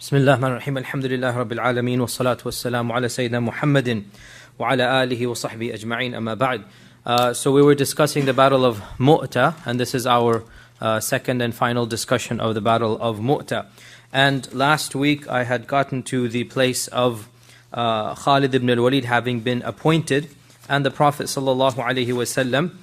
Bismillah ar-Rahman ar-Rahim. Alhamdulillah Rabbil Alameen. Wa salatu wa salamu ala Sayyidina Muhammadin wa ala alihi wa sahbihi ajma'in. Amma ba'd. So we were discussing the Battle of Mu'tah, and this is our second and final discussion of the Battle of Mu'tah. And last week I had gotten to the place of Khalid ibn al-Walid having been appointed, and the Prophet sallallahu alaihi wasallam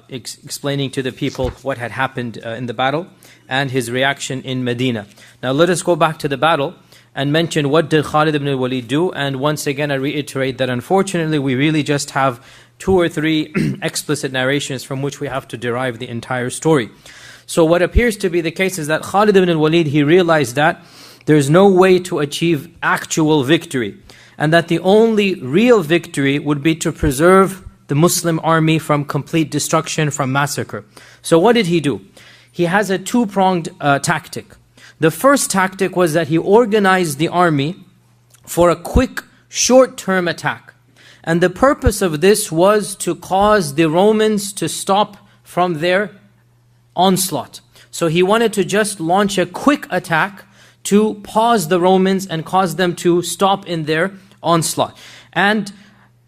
explaining to the people what had happened in the battle and his reaction in Medina. Now let us go back to the battle and mention what did Khalid ibn al-Walid do. And once again I reiterate that unfortunately we really just have 2 or 3 explicit narrations from which we have to derive the entire story. So what appears to be the case is that Khalid ibn al-Walid, he realized that there's no way to achieve actual victory, and that the only real victory would be to preserve the Muslim army from complete destruction, from massacre. So what did he do? He has a 2-pronged tactic. The first tactic was that he organized the army for a quick, short-term attack. And the purpose of this was to cause the Romans to stop from their onslaught. So he wanted to just launch a quick attack to pause the Romans and cause them to stop in their onslaught. And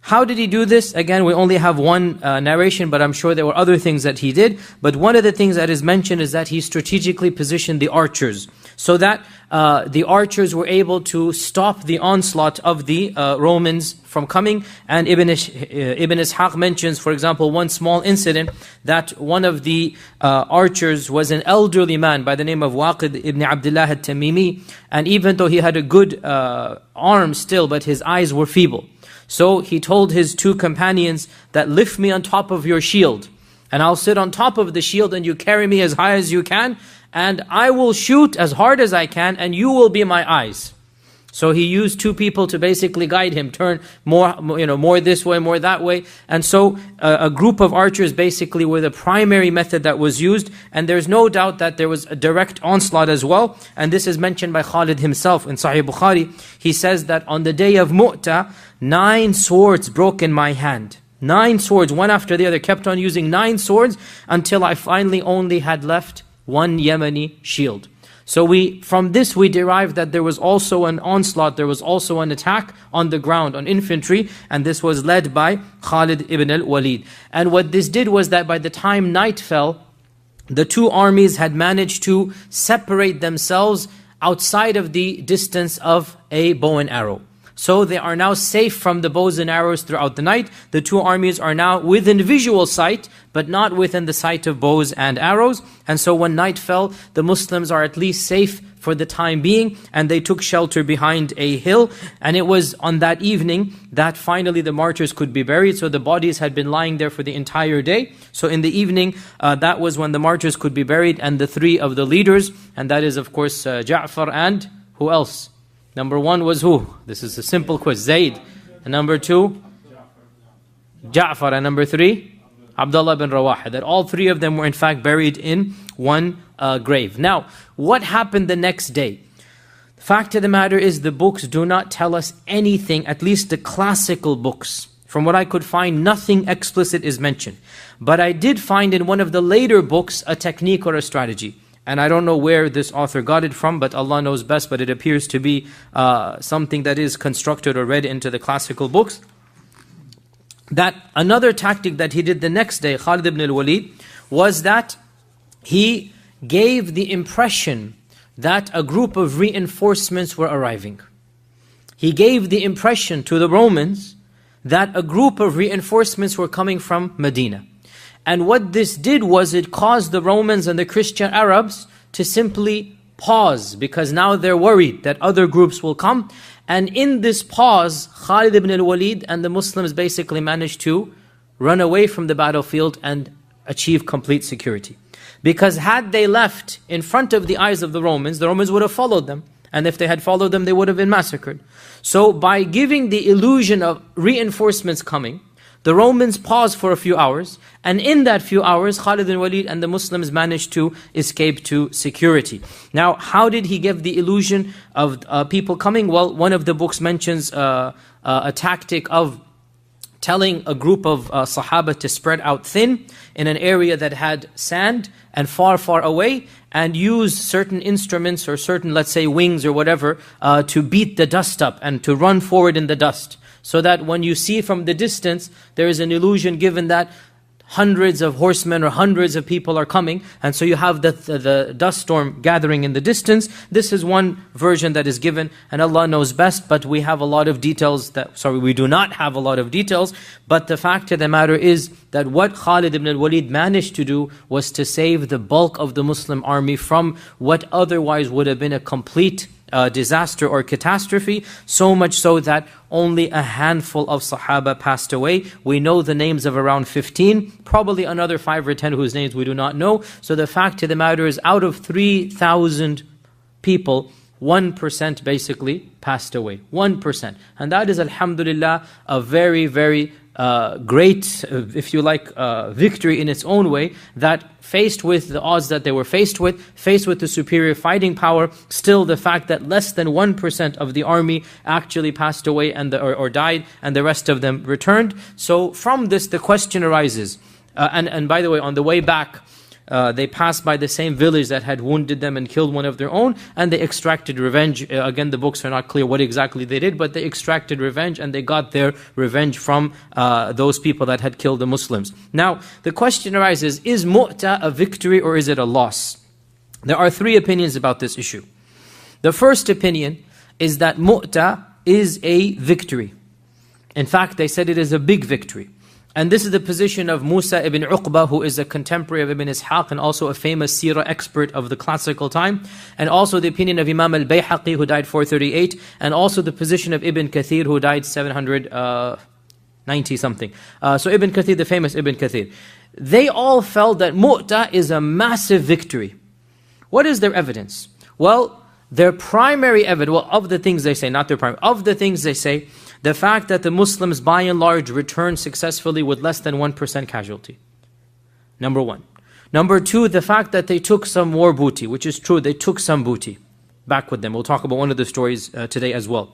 how did he do this? Again, we only have one narration, but I'm sure there were other things that he did. But one of the things that is mentioned is that he strategically positioned the archers, so that the archers were able to stop the onslaught of the Romans from coming. And Ibn Ishaq mentions, for example, one small incident, that one of the archers was an elderly man by the name of Waqid ibn Abdullah al-Tamimi. And even though he had a good arm still, but his eyes were feeble. So he told his 2 companions that, lift me on top of your shield, and I'll sit on top of the shield and you carry me as high as you can, and I will shoot as hard as I can and you will be my eyes. So he used 2 people to basically guide him, turn more this way, more that way. And so a group of archers basically were the primary method that was used. And there's no doubt that there was a direct onslaught as well. And this is mentioned by Khalid himself in Sahih Bukhari. He says that on the day of Mu'tah, 9 swords broke in my hand. 9 swords, one after the other, kept on using 9 swords until I finally only had left 1 Yemeni shield. So from this we derive that there was also an onslaught, there was also an attack on the ground, on infantry, and this was led by Khalid ibn al-Walid. And what this did was that by the time night fell, the 2 armies had managed to separate themselves outside of the distance of a bow and arrow. So they are now safe from the bows and arrows throughout the night. The 2 armies are now within visual sight, but not within the sight of bows and arrows. And so when night fell, the Muslims are at least safe for the time being, and they took shelter behind a hill. And it was on that evening that finally the martyrs could be buried. So the bodies had been lying there for the entire day. So in the evening, that was when the martyrs could be buried, and the 3 of the leaders, and that is of course Ja'far and who else? Number 1 was who? This is a simple quiz. Zayd. And number 2? Ja'far. And number 3? Abdullah bin Rawaha. That all 3 of them were in fact buried in one grave. Now, what happened the next day? The fact of the matter is the books do not tell us anything, at least the classical books. From what I could find, nothing explicit is mentioned. But I did find in one of the later books a technique or a strategy. And I don't know where this author got it from, but Allah knows best, but it appears to be something that is constructed or read into the classical books. That another tactic that he did the next day, Khalid ibn al-Walid, was that he gave the impression that a group of reinforcements were arriving. He gave the impression to the Romans that a group of reinforcements were coming from Medina. And what this did was it caused the Romans and the Christian Arabs to simply pause, because now they're worried that other groups will come. And in this pause, Khalid ibn al-Walid and the Muslims basically managed to run away from the battlefield and achieve complete security. Because had they left in front of the eyes of the Romans would have followed them. And if they had followed them, they would have been massacred. So by giving the illusion of reinforcements coming, the Romans paused for a few hours, and in that few hours, Khalid ibn Walid and the Muslims managed to escape to security. Now, how did he give the illusion of people coming? Well, one of the books mentions a tactic of telling a group of Sahaba to spread out thin in an area that had sand and far, far away, and use certain instruments or certain, let's say, wings or whatever, to beat the dust up and to run forward in the dust. So that when you see from the distance, there is an illusion given that hundreds of horsemen or hundreds of people are coming, and so you have the dust storm gathering in the distance. This is one version that is given, and Allah knows best, but we have a lot of details we do not have a lot of details, but the fact of the matter is that what Khalid ibn al-Walid managed to do was to save the bulk of the Muslim army from what otherwise would have been a complete disaster or catastrophe, so much so that only a handful of Sahaba passed away. We know the names of around 15, probably another 5 or 10 whose names we do not know. So the fact of the matter is, out of 3,000 people, 1% basically passed away. 1%. And that is, alhamdulillah, a very, very great, if you like, victory in its own way, that faced with the odds that they were faced with the superior fighting power, still the fact that less than 1% of the army actually passed away or died, and the rest of them returned. So from this, the question arises, and by the way, on the way back, they passed by the same village that had wounded them and killed one of their own, and they extracted revenge. Again, the books are not clear what exactly they did, but they extracted revenge, and they got their revenge from those people that had killed the Muslims. Now, the question arises, is Mu'ta a victory or is it a loss? There are 3 opinions about this issue. The first opinion is that Mu'ta is a victory. In fact, they said it is a big victory. And this is the position of Musa ibn Uqba, who is a contemporary of Ibn Ishaq and also a famous Sirah expert of the classical time. And also the opinion of Imam al-Bayhaqi, who died 438. And also the position of Ibn Kathir, who died 790 something. So Ibn Kathir, the famous Ibn Kathir. They all felt that Mu'ta is a massive victory. What is their evidence? Well, their primary evidence, of the things they say, not their primary, of the things they say, the fact that the Muslims by and large returned successfully with less than 1% casualty. Number 1. Number 2, the fact that they took some war booty, which is true, they took some booty back with them. We'll talk about one of the stories today as well.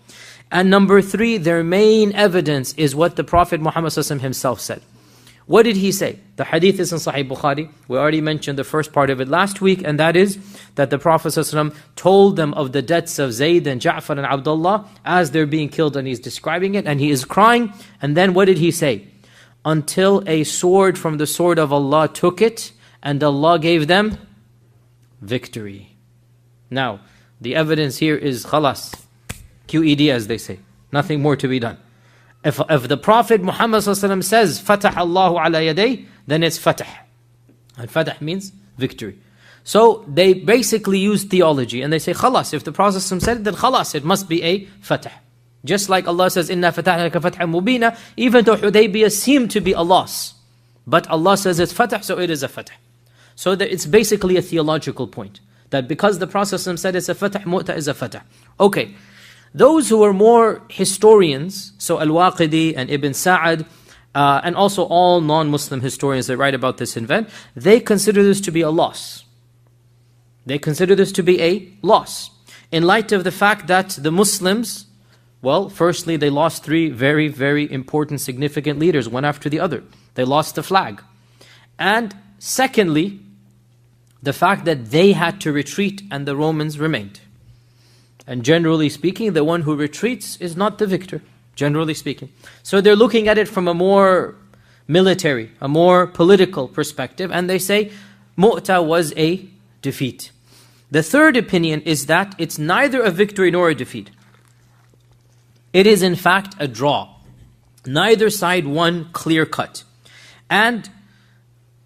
And number 3, their main evidence is what the Prophet Muhammad ﷺ himself said. What did he say? The hadith is in Sahih Bukhari. We already mentioned the first part of it last week, and that is that the Prophet ﷺ told them of the deaths of Zayd and Ja'far and Abdullah as they're being killed, and he's describing it, and he is crying. And then what did he say? Until a sword from the sword of Allah took it, and Allah gave them victory. Now, the evidence here is khalas, QED as they say. Nothing more to be done. If the Prophet Muhammad ﷺ says, Fatah Allahu ala yaday, then it's Fatah. And Fatah means victory. So they basically use theology and they say, khalas, if the Prophet ﷺ said it, then khalas, it must be a Fatah. Just like Allah says, Inna fatahna laka fathan mubina, even though Hudaybiyah seemed to be a loss. But Allah says it's Fatah, so it is a Fatah. So that it's basically a theological point. That because the Prophet ﷺ said it's a Fatah, Mu'ta is a Fatah. Okay. Those who are more historians, so Al-Waqidi and Ibn Sa'ad, and also all non-Muslim historians that write about this event, they consider this to be a loss. They consider this to be a loss. In light of the fact that the Muslims, well, firstly, they lost 3 very, very important, significant leaders, one after the other. They lost the flag. And secondly, the fact that they had to retreat and the Romans remained. And generally speaking, the one who retreats is not the victor, generally speaking. So they're looking at it from a more military, a more political perspective, and they say Mu'ta was a defeat. The third opinion is that it's neither a victory nor a defeat. It is in fact a draw. Neither side won clear cut. And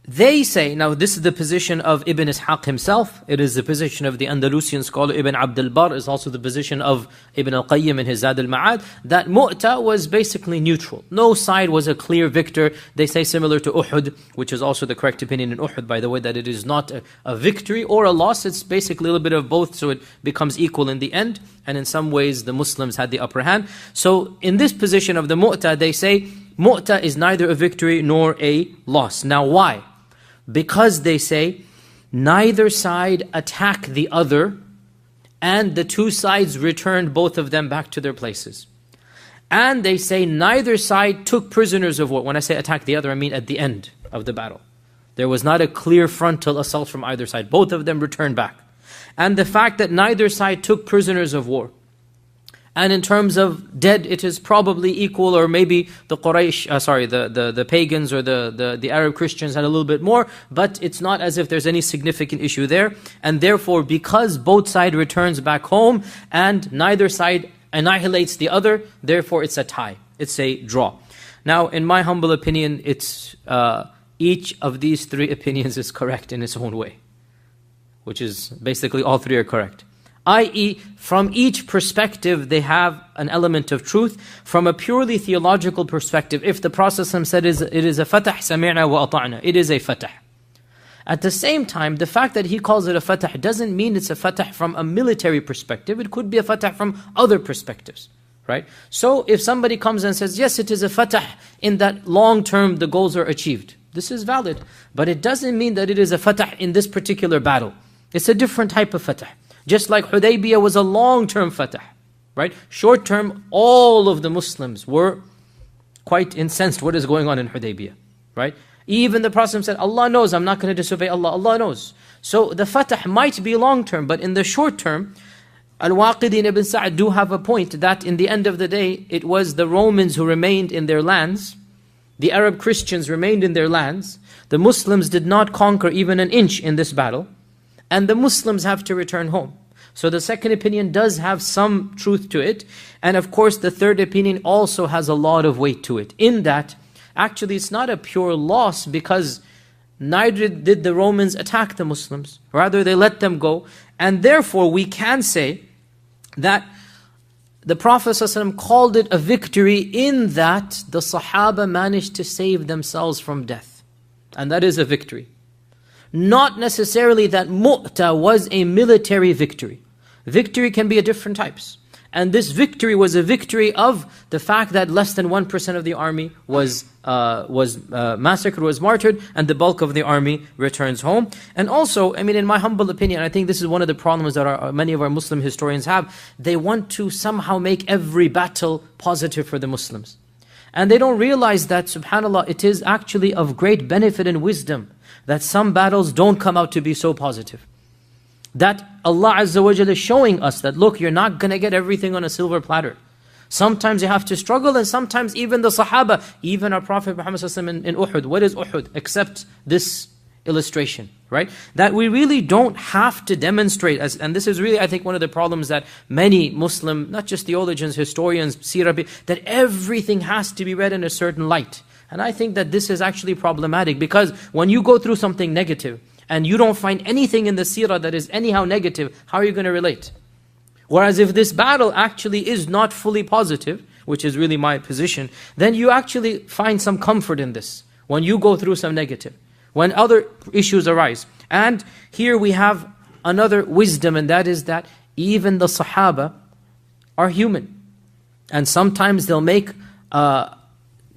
they say, now this is the position of Ibn Ishaq himself, it is the position of the Andalusian scholar Ibn Abd al-Barr, is also the position of Ibn al-Qayyim in his Zad al-Ma'ad, that Mu'ta was basically neutral. No side was a clear victor. They say similar to Uhud, which is also the correct opinion in Uhud, by the way, that it is not a victory or a loss, it's basically a little bit of both, so it becomes equal in the end, and in some ways the Muslims had the upper hand. So in this position of the Mu'ta, they say, Mu'ta is neither a victory nor a loss. Now why? Because they say, neither side attacked the other, and the 2 sides returned both of them back to their places. And they say neither side took prisoners of war. When I say attack the other, I mean at the end of the battle. There was not a clear frontal assault from either side. Both of them returned back. And the fact that neither side took prisoners of war. And in terms of dead, it is probably equal, or maybe the Quraysh, the pagans or the Arab Christians had a little bit more, but it's not as if there's any significant issue there. And therefore, because both sides returns back home and neither side annihilates the other, therefore it's a tie. It's a draw. Now, in my humble opinion, it's each of these three opinions is correct in its own way, which is basically all three are correct. I.e., from each perspective, they have an element of truth. From a purely theological perspective, if the Prophet said it is a fatah, sami'na wa ata'na, it is a fatah. At the same time, the fact that he calls it a fatah doesn't mean it's a fatah from a military perspective. It could be a fatah from other perspectives, right? So if somebody comes and says, yes, it is a fatah, in that long term the goals are achieved. This is valid, but it doesn't mean that it is a fatah in this particular battle. It's a different type of fatah. Just like Hudaybiyah was a long-term fatah, right? Short-term, all of the Muslims were quite incensed what is going on in Hudaybiyah, right? Even the Prophet said, Allah knows, I'm not going to disobey Allah, Allah knows. So the fatah might be long-term, but in the short-term, Al-Waqidi and Ibn Sa'd do have a point that in the end of the day, it was the Romans who remained in their lands, the Arab Christians remained in their lands, the Muslims did not conquer even an inch in this battle, and the Muslims have to return home. So the second opinion does have some truth to it. And of course the third opinion also has a lot of weight to it. In that, actually it's not a pure loss, because neither did the Romans attack the Muslims. Rather they let them go. And therefore we can say that the Prophet ﷺ called it a victory in that the Sahaba managed to save themselves from death. And that is a victory. Not necessarily that Mu'tah was a military victory. Victory can be of different types. And this victory was a victory of the fact that less than 1% of the army was massacred, was martyred, and the bulk of the army returns home. And also, I mean, in my humble opinion, I think this is one of the problems that many of our Muslim historians have. They want to somehow make every battle positive for the Muslims. And they don't realize that, subhanAllah, it is actually of great benefit and wisdom that some battles don't come out to be so positive. That Allah Azza wa Jalla is showing us that, look, you're not going to get everything on a silver platter. Sometimes you have to struggle, and sometimes even the Sahaba, even our Prophet Muhammad in Uhud. What is Uhud? Except this illustration, right? That we really don't have to demonstrate, and this is really, I think, one of the problems that many Muslim, not just theologians, historians, Sirah, that everything has to be read in a certain light. And I think that this is actually problematic, because when you go through something negative and you don't find anything in the Sirah that is anyhow negative, how are you going to relate? Whereas if this battle actually is not fully positive, which is really my position, then you actually find some comfort in this when you go through some negative, when other issues arise. And here we have another wisdom, and that is that even the Sahaba are human. And sometimes they'll make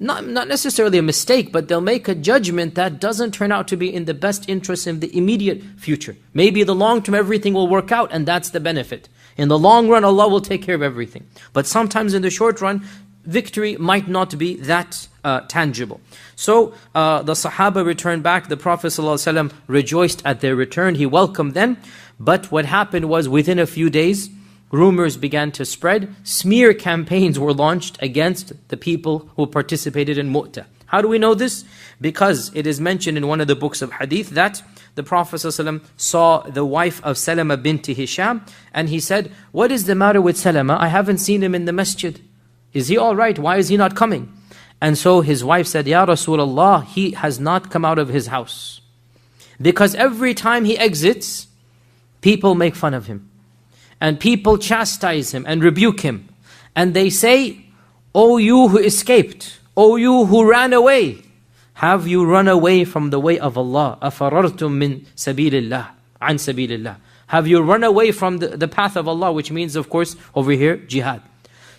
not necessarily a mistake, but they'll make a judgment that doesn't turn out to be in the best interest in the immediate future. Maybe the long term everything will work out, and that's the benefit. In the long run, Allah will take care of everything. But sometimes in the short run, victory might not be that tangible. So the Sahaba returned back. The Prophet ﷺ rejoiced at their return. He welcomed them. But what happened was, within a few days, rumors began to spread. Smear campaigns were launched against the people who participated in Mu'tah. How do we know this? Because it is mentioned in one of the books of hadith that the Prophet ﷺ saw the wife of Salama binti Hisham, and he said, "What is the matter with Salama? I haven't seen him in the masjid. Is he all right? Why is he not coming?" And so his wife said, "Ya Rasulullah, he has not come out of his house. Because every time he exits, people make fun of him. And people chastise him and rebuke him. And they say, 'O you who escaped, O you who ran away, have you run away from the way of Allah? أَفَرَرْتُم مِّن سَبِيلِ اللَّهِ عَنْ سَبِيلِ اللَّهِ. Have you run away from the path of Allah?' Which means, of course, over here, jihad.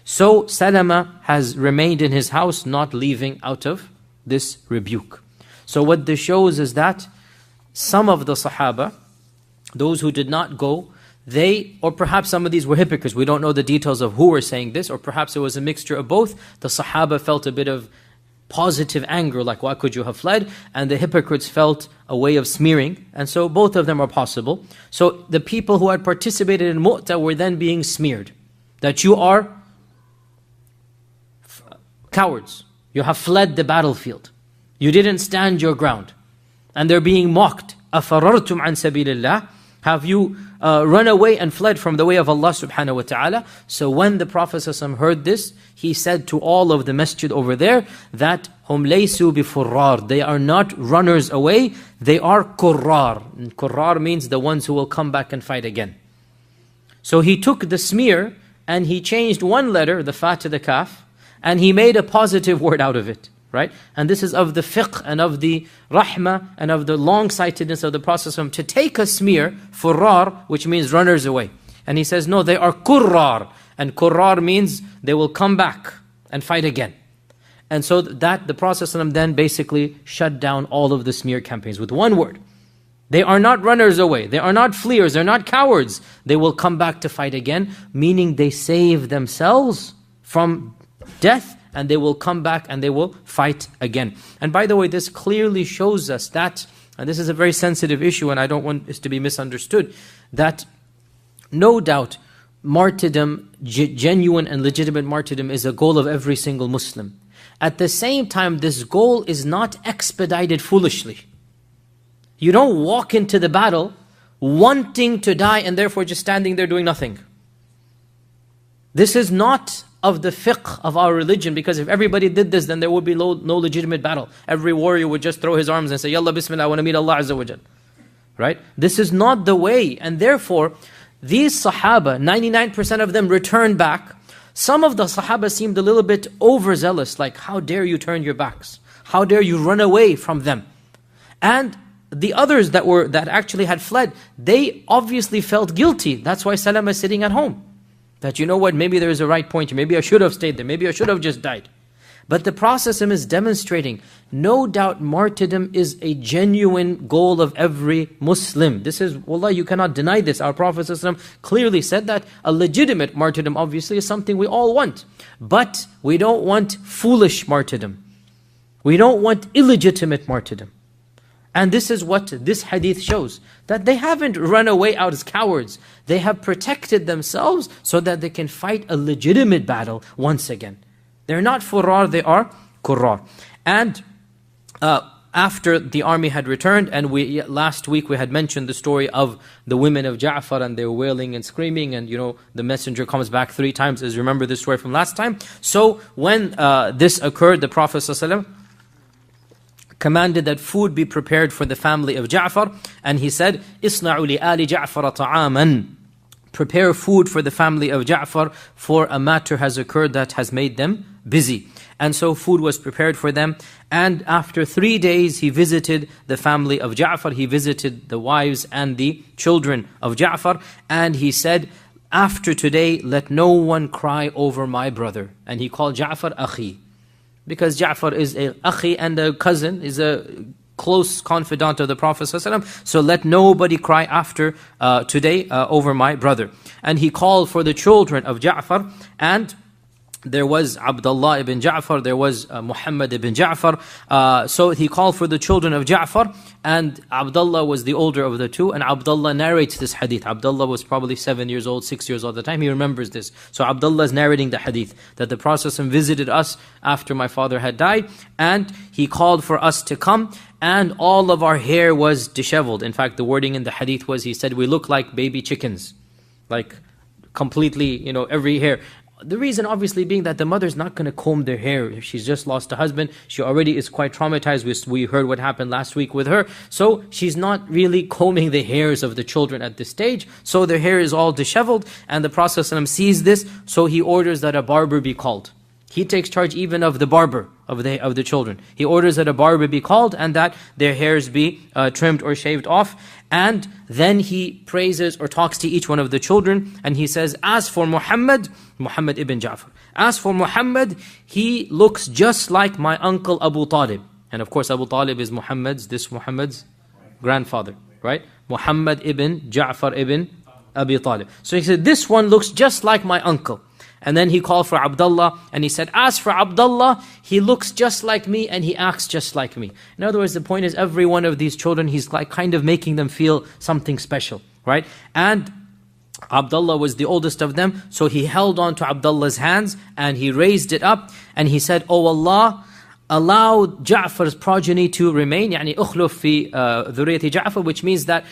So Salama has remained in his house, not leaving out of this rebuke. So what this shows is that some of the Sahaba, those who did not go, or perhaps some of these were hypocrites. We don't know the details of who were saying this, or perhaps it was a mixture of both. The Sahaba felt a bit of positive anger, like why could you have fled? And the hypocrites felt a way of smearing. And so both of them are possible. So the people who had participated in Mu'tah were then being smeared. That you are cowards. You have fled the battlefield. You didn't stand your ground. And they're being mocked. أَفَرَرْتُمْ عَنْ سَبِيلِ اللَّهِ. Have you run away and fled from the way of Allah subhanahu wa ta'ala? So when the Prophet ﷺ heard this, he said to all of the masjid over there that hum laysu bifurrar. They are not runners away, they are qurrar. And qurrar means the ones who will come back and fight again. So he took the smear and he changed one letter, the fa to the kaf, and he made a positive word out of it. Right? And this is of the fiqh and of the rahmah and of the long-sightedness of the Prophet to take a smear, furrar, which means runners away. And he says, no, they are qurrar. And qurrar means they will come back and fight again. And so that the Prophet then basically shut down all of the smear campaigns with one word. They are not runners away. They are not fleers. They're not cowards. They will come back to fight again, meaning they save themselves from death, and they will come back and they will fight again. And by the way, this clearly shows us that, and this is a very sensitive issue and I don't want this to be misunderstood, that no doubt martyrdom, genuine and legitimate martyrdom, is a goal of every single Muslim. At the same time, this goal is not expedited foolishly. You don't walk into the battle wanting to die and therefore just standing there doing nothing. This is not of the fiqh of our religion, because if everybody did this, then there would be no legitimate battle. Every warrior would just throw his arms and say, Yalla Bismillah, I want to meet Allah Azza wa Jal. Right? This is not the way. And therefore, these Sahaba, 99% of them returned back. Some of the Sahaba seemed a little bit overzealous, like, how dare you turn your backs? How dare you run away from them? And the others that actually had fled, they obviously felt guilty. That's why Salama is sitting at home. That, you know what, maybe there is a right point here. Maybe I should have stayed there. Maybe I should have just died. But the Prophet is demonstrating, no doubt martyrdom is a genuine goal of every Muslim. This is, wallah, you cannot deny this. Our Prophet clearly said that a legitimate martyrdom obviously is something we all want. But we don't want foolish martyrdom. We don't want illegitimate martyrdom. And this is what this hadith shows, that they haven't run away out as cowards. They have protected themselves so that they can fight a legitimate battle once again. They're not furrar, they are qurrar. And after the army had returned, and last week we had mentioned the story of the women of Ja'far, and they were wailing and screaming, and the messenger comes back 3 times, as you remember this story from last time. So when this occurred, the Prophet ﷺ commanded that food be prepared for the family of Ja'far, and he said, "Isna'u li ali Ja'far ta'aman." Prepare food for the family of Ja'far, for a matter has occurred that has made them busy. And so food was prepared for them. And after 3 days, he visited the family of Ja'far. He visited the wives and the children of Ja'far. And he said, after today, let no one cry over my brother. And he called Ja'far Akhi. Because Ja'far is a Akhi and a cousin, is a close confidant of the Prophet ﷺ. So let nobody cry after today over my brother. And he called for the children of Ja'far, and there was Abdullah ibn Ja'far, there was Muhammad ibn Ja'far. So he called for the children of Ja'far, and Abdullah was the older of the two, and Abdullah narrates this hadith. Abdullah was probably 7 years old, 6 years old at the time. He remembers this. So Abdullah is narrating the hadith, that the Prophet visited us after my father had died, and he called for us to come, and all of our hair was disheveled. In fact, the wording in the hadith was, he said, we look like baby chickens. Like completely, every hair. The reason obviously being that the mother's not going to comb their hair. She's just lost a husband. She already is quite traumatized. We heard what happened last week with her. So she's not really combing the hairs of the children at this stage. So their hair is all disheveled. And the Prophet ﷺ sees this. So he orders that a barber be called. He takes charge even of the barber of the children. He orders that a barber be called and that their hairs be trimmed or shaved off. And then he praises or talks to each one of the children, and he says, as for Muhammad ibn Ja'far, as for Muhammad, he looks just like my uncle Abu Talib. And of course Abu Talib is Muhammad's grandfather, right? Muhammad ibn Ja'far ibn Abi Talib. So he said, this one looks just like my uncle. And then he called for Abdullah and he said, as for Abdullah, he looks just like me and he acts just like me. In other words, the point is every one of these children, he's like kind of making them feel something special, right? And Abdullah was the oldest of them, so he held on to Abdullah's hands and he raised it up and he said, "Oh Allah, allow Ja'far's progeny to remain, يعني أخلف في ذرية Ja'far," which means that,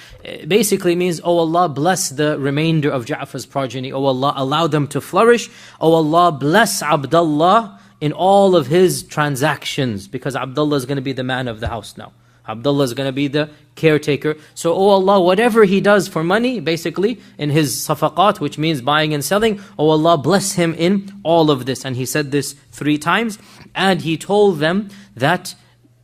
basically means, "Oh Allah, bless the remainder of Ja'far's progeny. Oh Allah, allow them to flourish. Oh Allah, bless Abdullah in all of his transactions," because Abdullah is going to be the man of the house now. Abdullah is going to be the caretaker. So, oh Allah, whatever he does for money, basically, in his safaqat, which means buying and selling, oh Allah, bless him in all of this. And he said this 3 times. And he told them that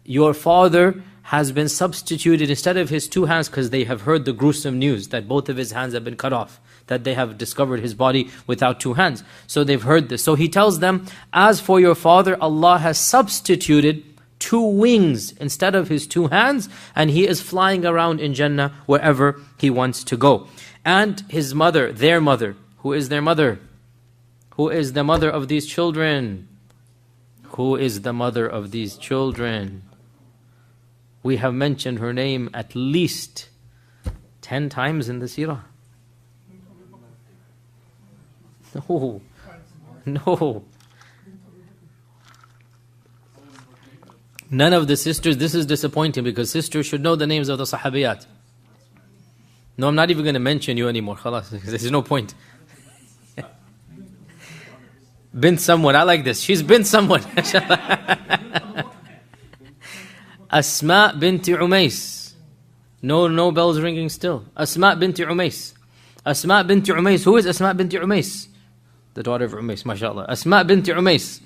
your father has been substituted instead of his 2 hands, because they have heard the gruesome news that both of his hands have been cut off, that they have discovered his body without 2 hands. So they've heard this. So he tells them, as for your father, Allah has substituted 2 wings instead of his 2 hands, and he is flying around in Jannah wherever he wants to go. And his mother, their mother, who is their mother? Who is the mother of these children? Who is the mother of these children? We have mentioned her name at least 10 times in the Sirah. No, no. None of the sisters, this is disappointing because sisters should know the names of the Sahabiyat. No, I'm not even going to mention you anymore. Khalas, there's no point. Bint someone, I like this. She's bint someone. Asma binti Umays. No bells ringing still. Asma binti Umays. Asma binti Umays. Who is Asma binti Umays? The daughter of Umays, mashallah. Asma binti Umays.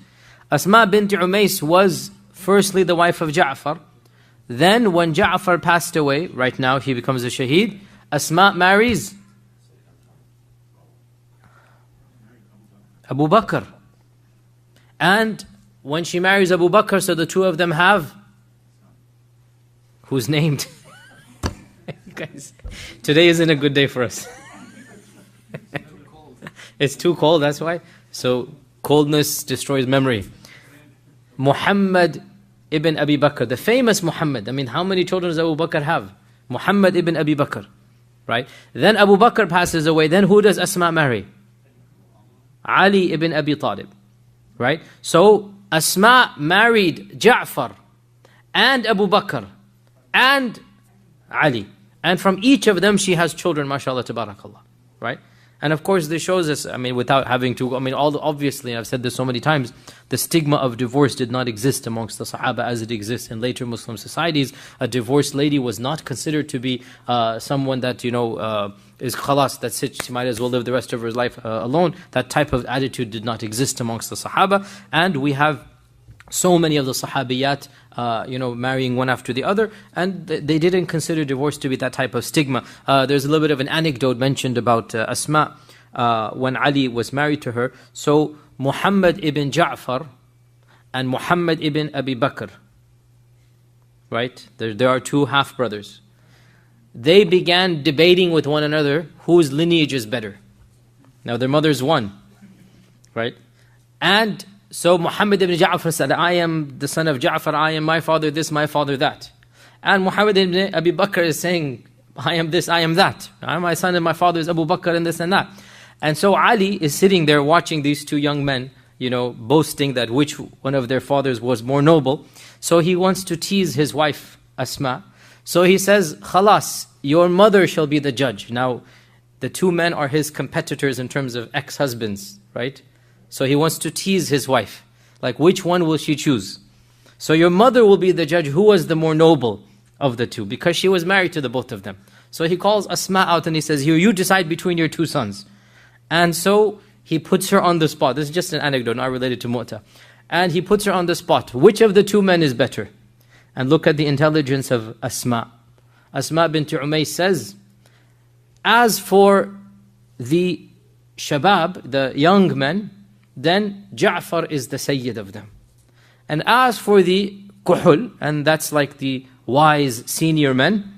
Asma binti Umays was firstly the wife of Ja'far. Then when Ja'far passed away, right now he becomes a shaheed, Asma marries Abu Bakr. And when she marries Abu Bakr, so the 2 of them have, who's named? Guys, today isn't a good day for us. It's too cold, that's why. So coldness destroys memory. Muhammad ibn Abi Bakr, the famous Muhammad. I mean, how many children does Abu Bakr have? Muhammad ibn Abi Bakr, right? Then Abu Bakr passes away. Then who does Asma marry? Ali ibn Abi Talib, right? So Asma married Ja'far and Abu Bakr and Ali. And from each of them she has children, mashallah, tabarakallah, right? And of course this shows us, I mean, without having to, I mean, obviously, I've said this so many times, the stigma of divorce did not exist amongst the Sahaba as it exists in later Muslim societies. A divorced lady was not considered to be someone that, is khalas, that's it, she might as well live the rest of her life alone. That type of attitude did not exist amongst the Sahaba. And we have so many of the Sahabiyat, marrying one after the other, and they didn't consider divorce to be that type of stigma. There's a little bit of an anecdote mentioned about Asma when Ali was married to her. So Muhammad ibn Ja'far and Muhammad ibn Abi Bakr, right? There are 2 half-brothers. They began debating with one another whose lineage is better. Now their mother's one, right? And so Muhammad ibn Ja'far said, I am the son of Ja'far, I am my father this, my father that. And Muhammad ibn Abi Bakr is saying, I am this, I am that. My son and my father is Abu Bakr and this and that. And so Ali is sitting there watching these 2 young men, boasting that which one of their fathers was more noble. So he wants to tease his wife, Asma. So he says, Khalas, your mother shall be the judge. Now, the 2 men are his competitors in terms of ex-husbands, right? So he wants to tease his wife. Like, which one will she choose? So your mother will be the judge. Who was the more noble of the 2? Because she was married to the both of them. So he calls Asma out and he says, you decide between your 2 sons. And so he puts her on the spot. This is just an anecdote, not related to Mu'tah. And he puts her on the spot. Which of the 2 men is better? And look at the intelligence of Asma. Asma bint Umays says, as for the shabab, the young men, then Ja'far is the Sayyid of them. And as for the kuhul, and that's like the wise senior men,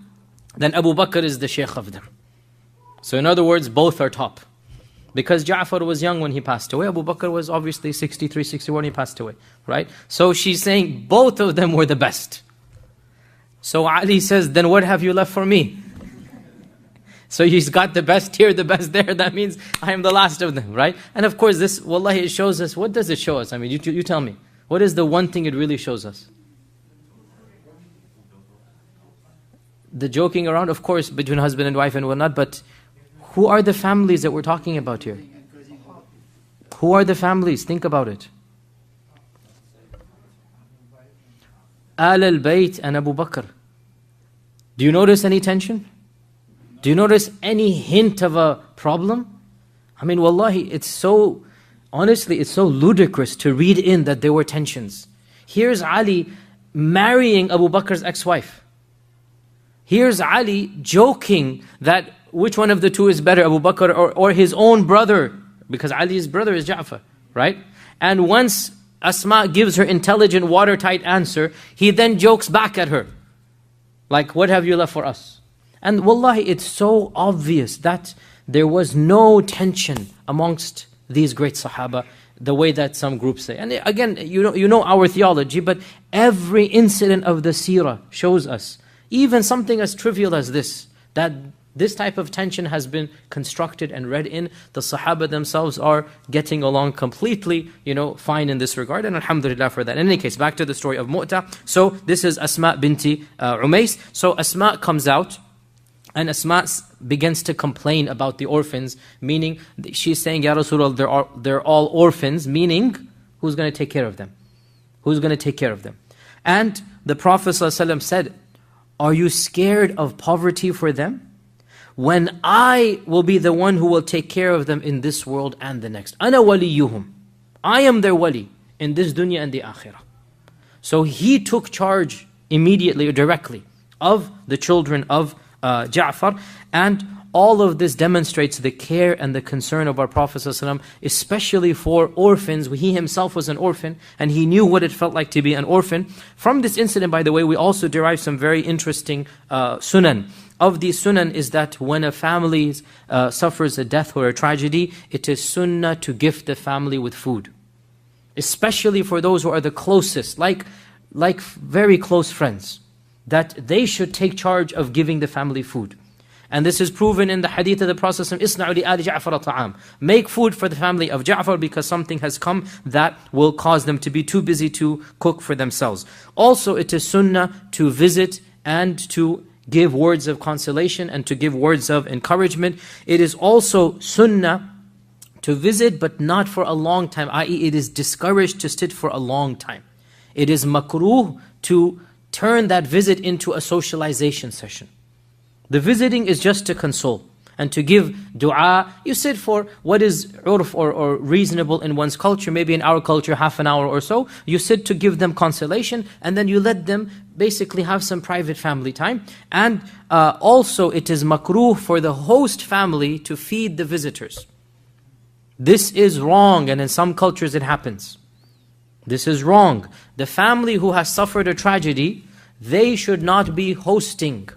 then Abu Bakr is the Sheikh of them. So in other words, both are top. Because Ja'far was young when he passed away. Abu Bakr was obviously 63, 61 when he passed away. Right? So she's saying both of them were the best. So Ali says, then what have you left for me? So he's got the best here, the best there. That means I am the last of them, right? And of course this, wallahi, it shows us, what does it show us? I mean, you tell me. What is the one thing it really shows us? The joking around, of course, between husband and wife and whatnot, but who are the families that we're talking about here? Who are the families? Think about it. Al al-Bayt and Abu Bakr. Do you notice any tension? Do you notice any hint of a problem? I mean, wallahi, honestly, it's so ludicrous to read in that there were tensions. Here's Ali marrying Abu Bakr's ex-wife. Here's Ali joking that which one of the two is better, Abu Bakr or his own brother, because Ali's brother is Ja'far, right? And once Asma gives her intelligent, watertight answer, he then jokes back at her. Like, what have you left for us? And wallahi, it's so obvious that there was no tension amongst these great Sahaba, the way that some groups say. And again, you know our theology, but every incident of the Sirah shows us, even something as trivial as this, that this type of tension has been constructed and read in. The Sahaba themselves are getting along completely, fine in this regard, and alhamdulillah for that. In any case, back to the story of Mu'tah. So this is Asma binti Umays. So Asma comes out, and Asma begins to complain about the orphans, meaning she's saying, Ya Rasulullah, they're all orphans, meaning who's going to take care of them? Who's going to take care of them? And the Prophet ﷺ said, are you scared of poverty for them? When I will be the one who will take care of them in this world and the next. Ana waliyuhum. I am their wali in this dunya and the akhirah. So he took charge immediately or directly of the children of Ja'far, and all of this demonstrates the care and the concern of our Prophet ﷺ, especially for orphans. He himself was an orphan, and he knew what it felt like to be an orphan. From this incident, by the way, we also derive some very interesting sunan. Of these sunan is that when a family suffers a death or a tragedy, it is sunnah to gift the family with food. Especially for those who are the closest, like very close friends, that they should take charge of giving the family food. And this is proven in the hadith of the Prophet ﷺ, إِسْنَعُ لِآلِ جَعْفَرَ طَعَامٍ. Make food for the family of Ja'far because something has come that will cause them to be too busy to cook for themselves. Also, it is sunnah to visit and to give words of consolation and to give words of encouragement. It is also sunnah to visit, but not for a long time, i.e. it is discouraged to sit for a long time. It is makruh to turn that visit into a socialization session. The visiting is just to console and to give dua. You sit for what is urf or reasonable in one's culture, maybe in our culture half an hour or so. You sit to give them consolation, and then you let them basically have some private family time. And also it is makruh for the host family to feed the visitors. This is wrong, and in some cultures it happens. This is wrong. The family who has suffered a tragedy, they should not be hosting.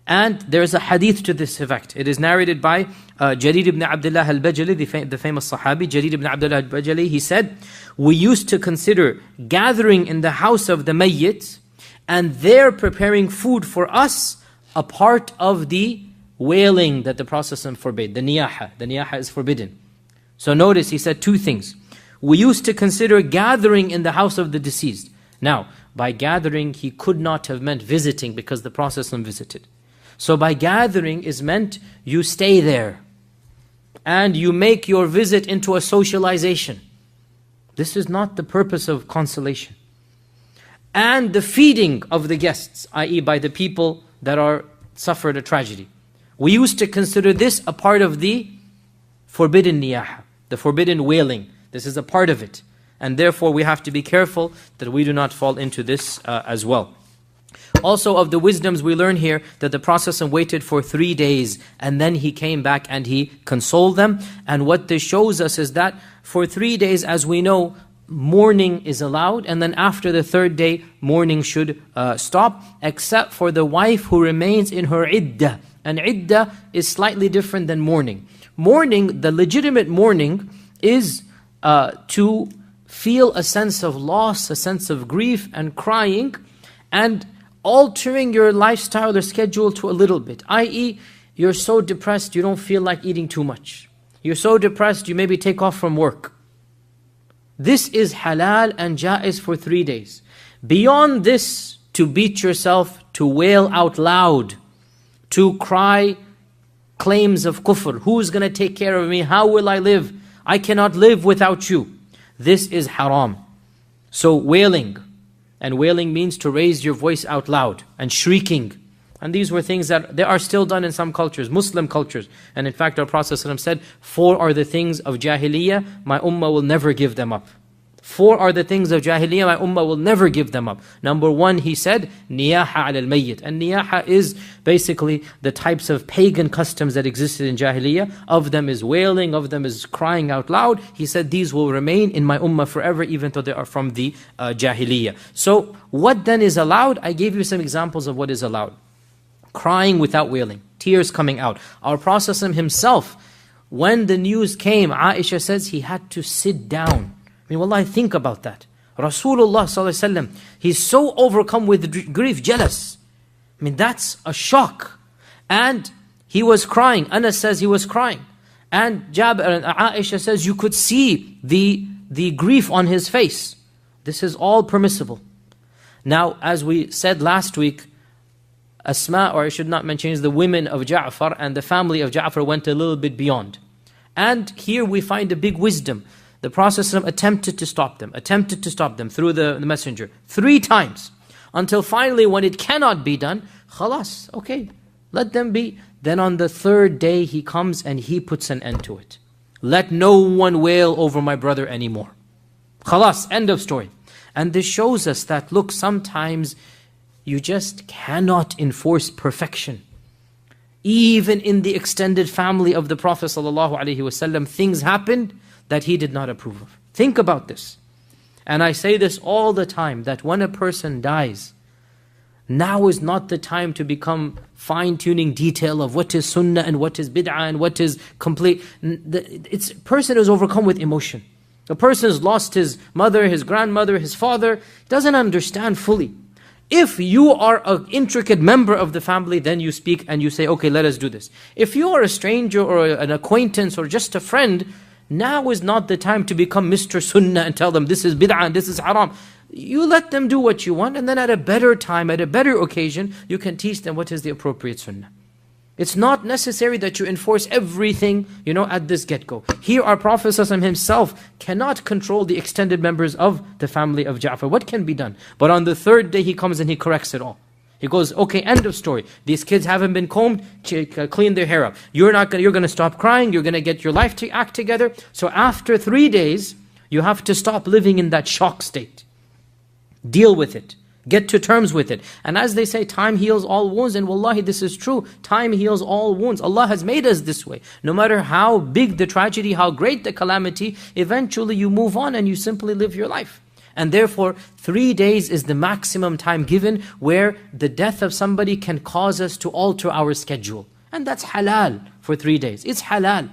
And there is a hadith to this effect. It is narrated by Jarir ibn Abdullah al-Bajali, the famous Sahabi, Jarir ibn Abdullah al-Bajali. He said, we used to consider gathering in the house of the Mayyit and there preparing food for us a part of the wailing that the Prophet forbade, the niyaha. The niyaha is forbidden. So notice, he said two things. We used to consider gathering in the house of the deceased. Now, by gathering, he could not have meant visiting because the Prophet visited. So by gathering is meant you stay there and you make your visit into a socialization. This is not the purpose of consolation. And the feeding of the guests, i.e. by the people that are suffered a tragedy. We used to consider this a part of the forbidden niyaha, the forbidden wailing. This is a part of it. And therefore we have to be careful that we do not fall into this as well. Also of the wisdoms we learn here that the Prophet waited for 3 days and then he came back and he consoled them. And what this shows us is that for 3 days, as we know, mourning is allowed, and then after the third day, mourning should stop, except for the wife who remains in her iddah. And iddah is slightly different than mourning. Mourning, the legitimate mourning, is to feel a sense of loss, a sense of grief and crying, and altering your lifestyle or schedule to a little bit. I.e., you're so depressed you don't feel like eating too much. You're so depressed you maybe take off from work. This is halal and jaiz for 3 days. Beyond this, to beat yourself, to wail out loud, to cry claims of kufr. Who's going to take care of me? How will I live? I cannot live without you. This is haram. So wailing, and wailing means to raise your voice out loud, and shrieking. And these were things that they are still done in some cultures, Muslim cultures. And in fact, our Prophet ﷺ said, 4 are the things of jahiliyyah, my ummah will never give them up. 4 are the things of jahiliyyah, my ummah will never give them up. Number 1, he said, niyaha ala al-mayyit. And niyaha is basically the types of pagan customs that existed in jahiliyyah. Of them is wailing, of them is crying out loud. He said these will remain in my ummah forever, even though they are from the jahiliyyah. So what then is allowed? I gave you some examples of what is allowed. Crying without wailing, tears coming out. Our Prophet himself, when the news came, Aisha says he had to sit down. I mean, wallahi, think about that. Rasulullah ﷺ, he's so overcome with grief, jealous. I mean, that's a shock. And he was crying. Anas says he was crying. And Jabir and Aisha says you could see the grief on his face. This is all permissible. Now, as we said last week, Asma, or I should not mention, the women of Ja'far and the family of Ja'far went a little bit beyond. And here we find a big wisdom. The Prophet attempted to stop them through the messenger 3 times. Until finally when it cannot be done, khalas, okay, let them be. Then on the 3rd day he comes and he puts an end to it. Let no one wail over my brother anymore. Khalas, end of story. And this shows us that, look, sometimes you just cannot enforce perfection. Even in the extended family of the Prophet ﷺ, things happened that he did not approve of. Think about this. And I say this all the time, that when a person dies, now is not the time to become fine-tuning detail of what is sunnah and what is bid'ah and what is complete. It's person is overcome with emotion. A person has lost his mother, his grandmother, his father, doesn't understand fully. If you are an intricate member of the family, then you speak and you say, okay, let us do this. If you are a stranger or an acquaintance or just a friend, now is not the time to become Mr. Sunnah and tell them this is bid'ah and this is haram. You let them do what you want, and then at a better time, at a better occasion, you can teach them what is the appropriate sunnah. It's not necessary that you enforce everything, at this get-go. Here our Prophet ﷺ himself cannot control the extended members of the family of Ja'far. What can be done? But on the 3rd day he comes and he corrects it all. He goes, okay, end of story. These kids haven't been combed, clean their hair up. You're going to stop crying, you're going to get your life to act together. So after 3 days, you have to stop living in that shock state. Deal with it. Get to terms with it. And as they say, time heals all wounds. And wallahi, this is true. Time heals all wounds. Allah has made us this way. No matter how big the tragedy, how great the calamity, eventually you move on and you simply live your life. And therefore, 3 days is the maximum time given where the death of somebody can cause us to alter our schedule. And that's halal for 3 days. It's halal.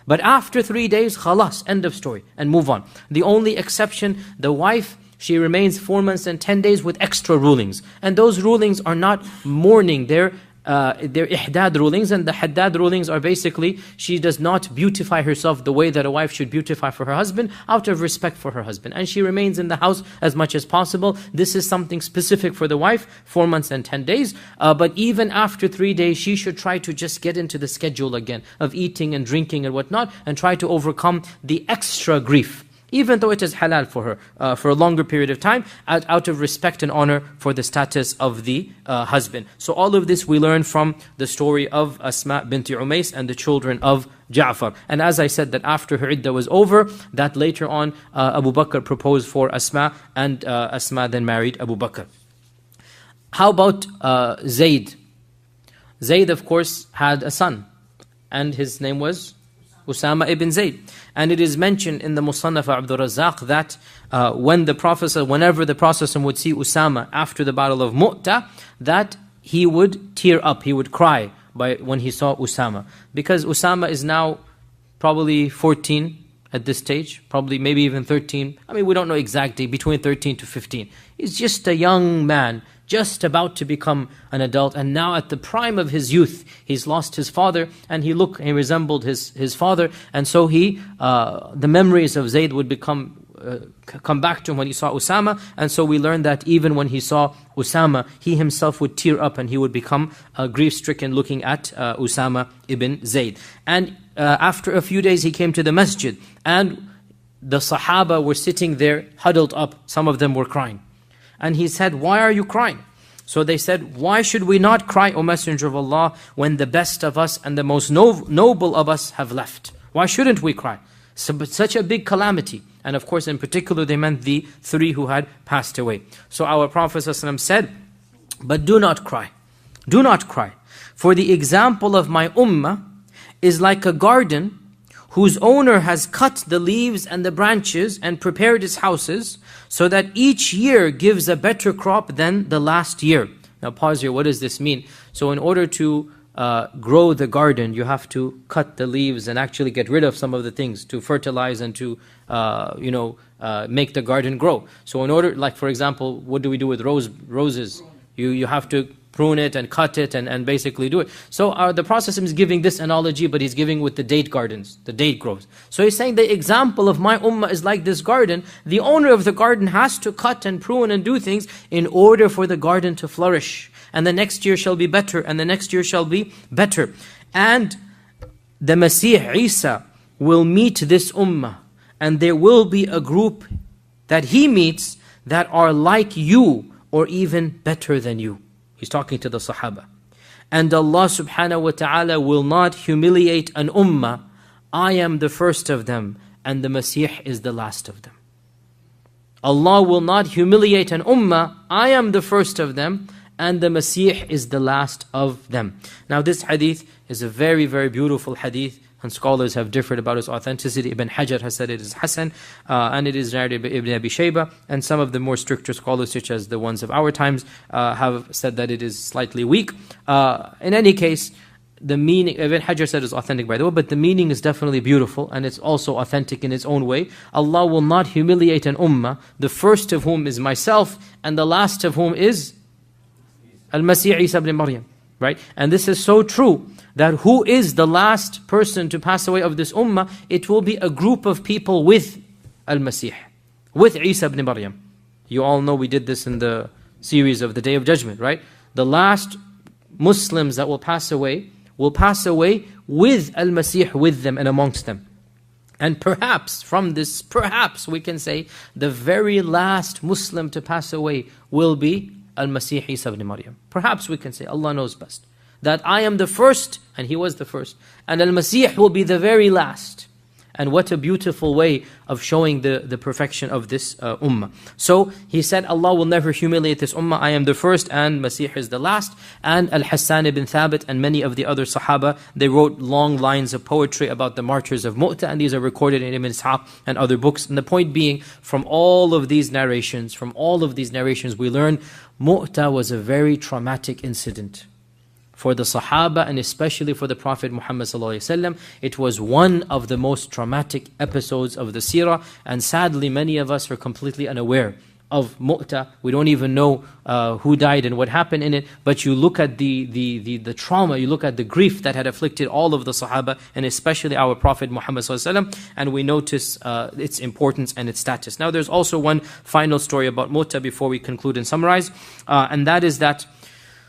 But after 3 days, khalas, end of story. And move on. The only exception, the wife, she remains 4 months and 10 days with extra rulings. And those rulings are not mourning, they're ihdad rulings. And the haddad rulings are basically, she does not beautify herself the way that a wife should beautify for her husband, out of respect for her husband. And she remains in the house as much as possible. This is something specific for the wife, 4 months and 10 days. But even after 3 days, she should try to just get into the schedule again of eating and drinking and whatnot, and try to overcome the extra grief, even though it is halal for her for a longer period of time, out of respect and honor for the status of the husband. So all of this we learn from the story of Asma binti Umays and the children of Ja'far. And as I said, that after her iddah was over, that later on Abu Bakr proposed for Asma, and Asma then married Abu Bakr. How about Zayd? Zayd, of course, had a son, and his name was Usama ibn Zayd. And it is mentioned in the Musannaf Abdul Razzaq that whenever the Prophet would see Usama after the battle of Mu'tah, that he would tear up, he would cry when he saw Usama. Because Usama is now probably 14 at this stage, probably maybe even 13. I mean, we don't know exactly, between 13 to 15. He's just a young man, just about to become an adult, and now at the prime of his youth, he's lost his father, and he resembled his father, and so the memories of Zayd would come back to him when he saw Usama, and so we learned that even when he saw Usama, he himself would tear up and he would become grief-stricken looking at Usama ibn Zayd. And after a few days he came to the masjid, and the Sahaba were sitting there huddled up, some of them were crying. And he said, "Why are you crying?" So they said, "Why should we not cry, O Messenger of Allah, when the best of us and the most noble of us have left? Why shouldn't we cry? Such a big calamity." And of course, in particular, they meant the three who had passed away. So our Prophet ﷺ said, "But do not cry. Do not cry. For the example of my ummah is like a garden whose owner has cut the leaves and the branches and prepared his houses so that each year gives a better crop than the last year." Now pause here, what does this mean? So in order to grow the garden, you have to cut the leaves and actually get rid of some of the things to fertilize and to make the garden grow. So in order, like for example, what do we do with roses? You have to prune it and cut it and basically do it. So the Prophet is giving this analogy, but he's giving with the date gardens, the date grows. So he's saying the example of my ummah is like this garden. The owner of the garden has to cut and prune and do things in order for the garden to flourish. And the next year shall be better, and the next year shall be better. And the Masih Isa will meet this ummah, and there will be a group that he meets that are like you or even better than you. He's talking to the Sahaba. And Allah subhanahu wa ta'ala will not humiliate an ummah. I am the first of them, and the Masih is the last of them. Allah will not humiliate an ummah. I am the first of them, and the Masih is the last of them. Now this hadith is a very, very beautiful hadith, and scholars have differed about its authenticity. Ibn Hajar has said it is Hasan, and it is narrated by Ibn Abi Shayba, and some of the more stricter scholars, such as the ones of our times, have said that it is slightly weak. In any case, the meaning, Ibn Hajar said is authentic by the way, but the meaning is definitely beautiful, and it's also authentic in its own way. Allah will not humiliate an ummah, the first of whom is myself, and the last of whom is Al-Masih Isa ibn Maryam. Right? And this is so true, that who is the last person to pass away of this ummah? It will be a group of people with Al-Masih, with Isa ibn Maryam. You all know we did this in the series of the Day of Judgment, right? The last Muslims that will pass away with Al-Masih with them and amongst them. And perhaps from this, perhaps we can say the very last Muslim to pass away will be Al-Masih Isa ibn Maryam. Perhaps we can say, Allah knows best, that I am the first, and he was the first, and Al-Masih will be the very last. And what a beautiful way of showing the perfection of this ummah. So he said, Allah will never humiliate this ummah. I am the first and Masih is the last. And Al-Hassan ibn Thabit and many of the other Sahaba, they wrote long lines of poetry about the martyrs of Mu'tah, and these are recorded in Ibn Ishaq and other books. And the point being, from all of these narrations, we learn Mu'tah was a very traumatic incident for the Sahaba, and especially for the Prophet Muhammad ﷺ. It was one of the most traumatic episodes of the Sirah, and sadly many of us are completely unaware of Mu'tah. We don't even know who died and what happened in it, but you look at the trauma, you look at the grief that had afflicted all of the Sahaba, and especially our Prophet Muhammad ﷺ, and we notice its importance and its status. Now there's also one final story about Mu'tah before we conclude and summarize, and that is that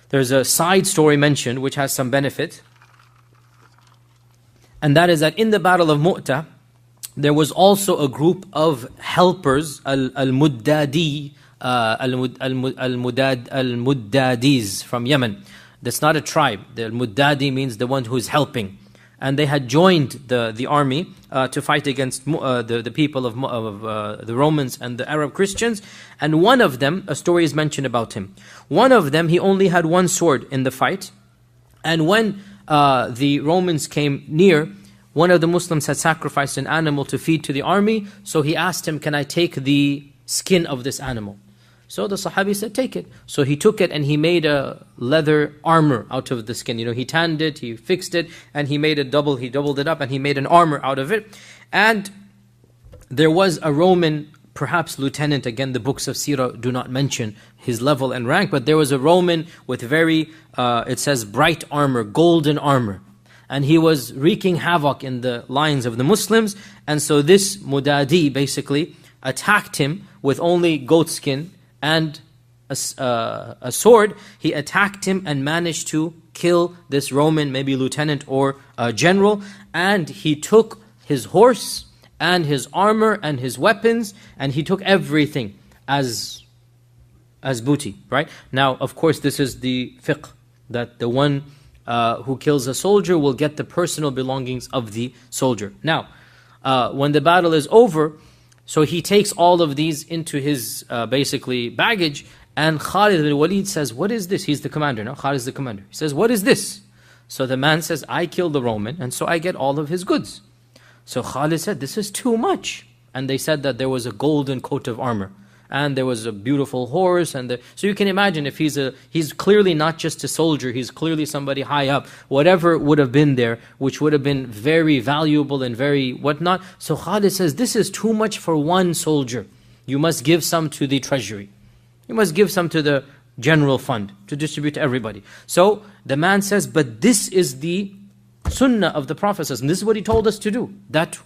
there's a side story mentioned which has some benefit. And that is that in the Battle of Mu'tah, there was also a group of helpers, al-Muddadis from Yemen. That's not a tribe. The al-Muddadi means the one who is helping. And they had joined the army to fight against the people of the Romans and the Arab Christians. And one of them, a story is mentioned about him. One of them, he only had one sword in the fight. And when the Romans came near, one of the Muslims had sacrificed an animal to feed to the army, so he asked him, can I take the skin of this animal? So the Sahabi said, take it. So he took it and he made a leather armor out of the skin. He tanned it, he fixed it, and he doubled it up, and he made an armor out of it. And there was a Roman, perhaps lieutenant, again the books of Sirah do not mention his level and rank, but there was a Roman with very, it says bright armor, golden armor. And he was wreaking havoc in the lines of the Muslims. And so this Mudadi basically attacked him with only goat skin and a sword. He attacked him and managed to kill this Roman, maybe lieutenant or general. And he took his horse and his armor and his weapons, and he took everything as booty, right? Now, of course, this is the fiqh, that the one who kills a soldier will get the personal belongings of the soldier. Now, when the battle is over, so he takes all of these into his basically baggage, and Khalid bin Walid says, what is this? He's the commander, no? Khalid is the commander. He says, what is this? So the man says, I killed the Roman, and so I get all of his goods. So Khalid said, this is too much. And they said that there was a golden coat of armor, and there was a beautiful horse, and so you can imagine if he's clearly not just a soldier, he's clearly somebody high up, whatever would have been there, which would have been very valuable and very whatnot. So Khalid says, this is too much for one soldier. You must give some to the treasury. You must give some to the general fund to distribute to everybody. So the man says, but this is the sunnah of the Prophet, and this is what he told us to do, that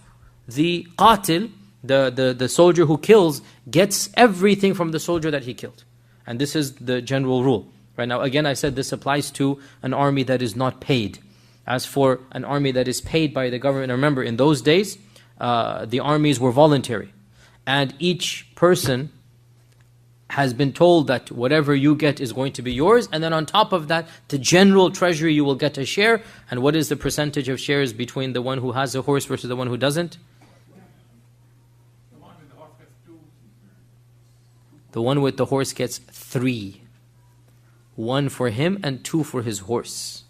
the qatil, the soldier who kills, gets everything from the soldier that he killed. And this is the general rule. Right now, again, I said this applies to an army that is not paid. As for an army that is paid by the government, remember, in those days, the armies were voluntary. And each person has been told that whatever you get is going to be yours, and then on top of that, the general treasury, you will get a share. And what is the percentage of shares between the one who has a horse versus the one who doesn't? The one with the horse gets 3. 1 for him and 2 for his horse.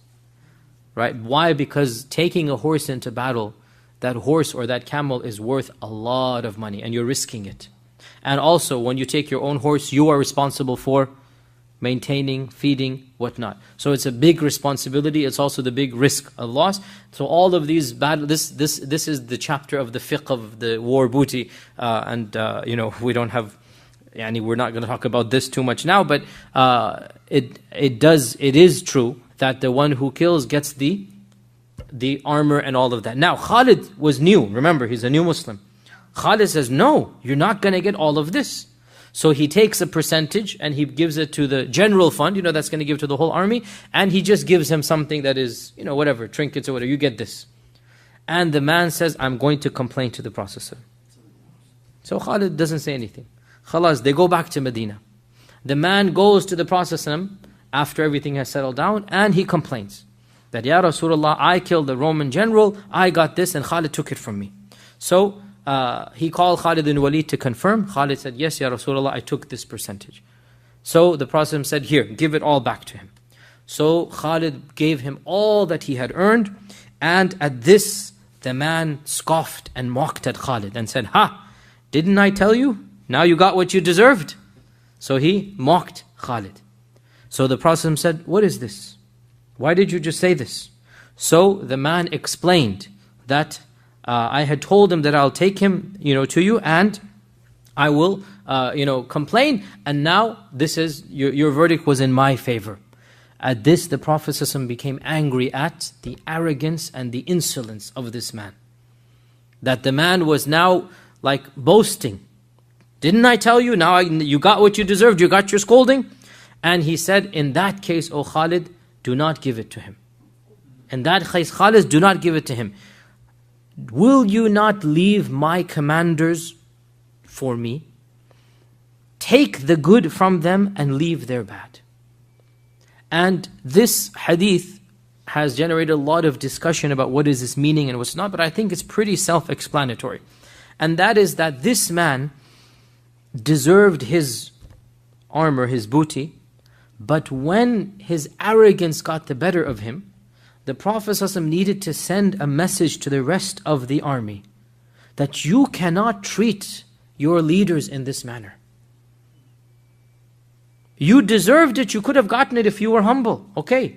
Right? Why? Because taking a horse into battle, that horse or that camel is worth a lot of money, and you're risking it. And also, when you take your own horse, you are responsible for maintaining, feeding, whatnot. So it's a big responsibility. It's also the big risk of loss. So all of these this is the chapter of the fiqh of the war booty. We don't have, we're not going to talk about this too much now. But it is true that the one who kills gets the armor and all of that. Now Khalid was new. Remember, he's a new Muslim. Khalid says, no, you're not going to get all of this. So he takes a percentage and he gives it to the general fund, that's going to give to the whole army. And he just gives him something that is, whatever, trinkets or whatever, you get this. And the man says, I'm going to complain to the Prophet. So Khalid doesn't say anything. Khalas, they go back to Medina. The man goes to the Prophet after everything has settled down, and he complains that, Ya Rasulullah, I killed the Roman general, I got this, and Khalid took it from me. So he called Khalid bin Walid to confirm. Khalid said, yes, Ya Rasulullah, I took this percentage. So the Prophet said, here, give it all back to him. So Khalid gave him all that he had earned, and at this, the man scoffed and mocked at Khalid and said, ha, didn't I tell you? Now you got what you deserved. So he mocked Khalid. So the Prophet said, what is this? Why did you just say this? So the man explained that I had told him that I'll take him, to you, and I will, complain. And now this is, your verdict was in my favor. At this, the Prophet ﷺ became angry at the arrogance and the insolence of this man. That the man was now like boasting. Didn't I tell you? Now you got what you deserved. You got your scolding. And he said, in that case, O Khalid, do not give it to him. In that case, Khalid, do not give it to him. Will you not leave my commanders for me? Take the good from them and leave their bad. And this hadith has generated a lot of discussion about what is this meaning and what's not, but I think it's pretty self-explanatory. And that is that this man deserved his armor, his booty, but when his arrogance got the better of him, the Prophet ﷺ needed to send a message to the rest of the army that you cannot treat your leaders in this manner. You deserved it, you could have gotten it if you were humble, okay.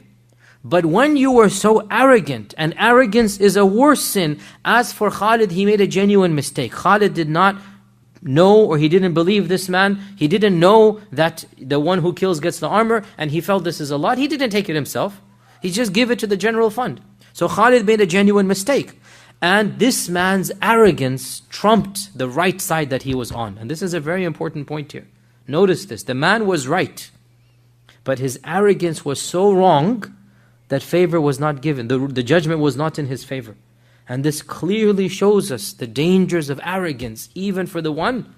But when you were so arrogant, and arrogance is a worse sin. As for Khalid, he made a genuine mistake. Khalid did not know, or he didn't believe this man. He didn't know that the one who kills gets the armor, and he felt this is a lot. He didn't take it himself. He just gave it to the general fund. So Khalid made a genuine mistake. And this man's arrogance trumped the right side that he was on. And this is a very important point here. Notice this, the man was right, but his arrogance was so wrong that favor was not given. The judgment was not in his favor. And this clearly shows us the dangers of arrogance, even for the one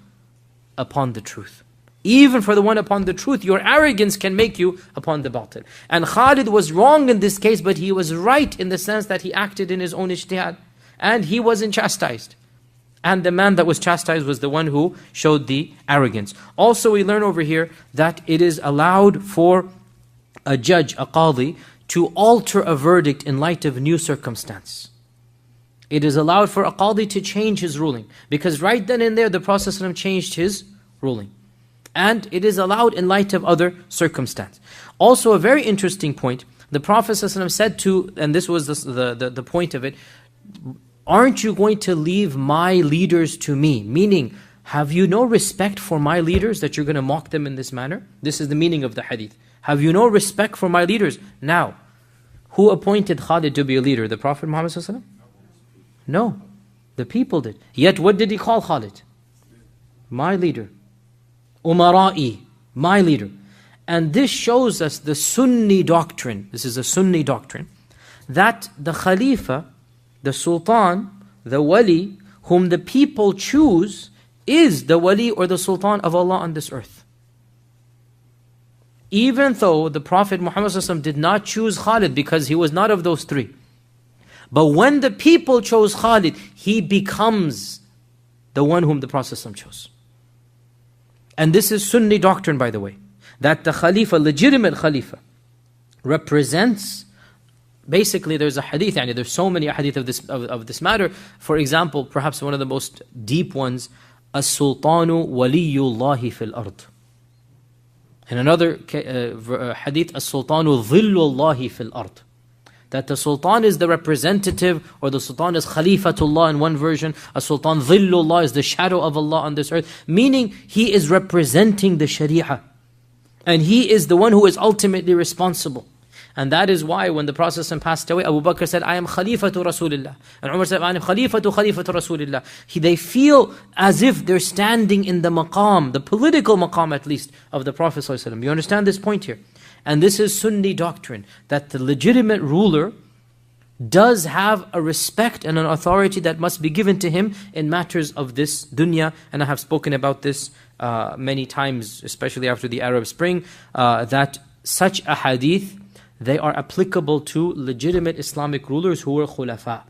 upon the truth. Even for the one upon the truth, your arrogance can make you upon the batil. And Khalid was wrong in this case, but he was right in the sense that he acted in his own ijtihad. And he wasn't chastised. And the man that was chastised was the one who showed the arrogance. Also, we learn over here that it is allowed for a judge, a qadhi, to alter a verdict in light of new circumstance. It is allowed for a qadhi to change his ruling. Because right then and there, the Prophet ﷺ changed his ruling. And it is allowed in light of other circumstance. Also, a very interesting point, the Prophet ﷺ said to, and this was the point of it, aren't you going to leave my leaders to me? Meaning, have you no respect for my leaders that you're going to mock them in this manner? This is the meaning of the hadith. Have you no respect for my leaders? Now, who appointed Khalid to be a leader? The Prophet Muhammad ﷺ? No, the people did. Yet what did he call Khalid? My leader. Umara'i, my leader. And this shows us the Sunni doctrine. This is a Sunni doctrine. That the Khalifa, the Sultan, the Wali, whom the people choose, is the Wali or the Sultan of Allah on this earth. Even though the Prophet Muhammad ﷺ did not choose Khalid because he was not of those three. But when the people chose Khalid, he becomes the one whom the Prophet ﷺ chose. And this is Sunni doctrine, by the way. That the Khalifa, legitimate Khalifa, represents, basically there's a hadith, there's so many hadith of this matter. For example, perhaps one of the most deep ones, As-Sultanu Waliyullahi fil Ard. In another hadith, As-Sultanu Dhillullahi fil Ard. That the Sultan is the representative, or the Sultan is Khalifatullah in one version. As-Sultan Dhillullah is the shadow of Allah on this earth. Meaning, he is representing the Sharia. And he is the one who is ultimately responsible. And that is why when the Prophet passed away, Abu Bakr said, I am Khalifatu Rasulillah. And Umar said, I am Khalifatu Rasulillah. They feel as if they're standing in the maqam, the political maqam at least, of the Prophet ﷺ. You understand this point here? And this is Sunni doctrine, that the legitimate ruler does have a respect and an authority that must be given to him in matters of this dunya. And I have spoken about this many times, especially after the Arab Spring, that such a hadith, they are applicable to legitimate Islamic rulers who were khulafa.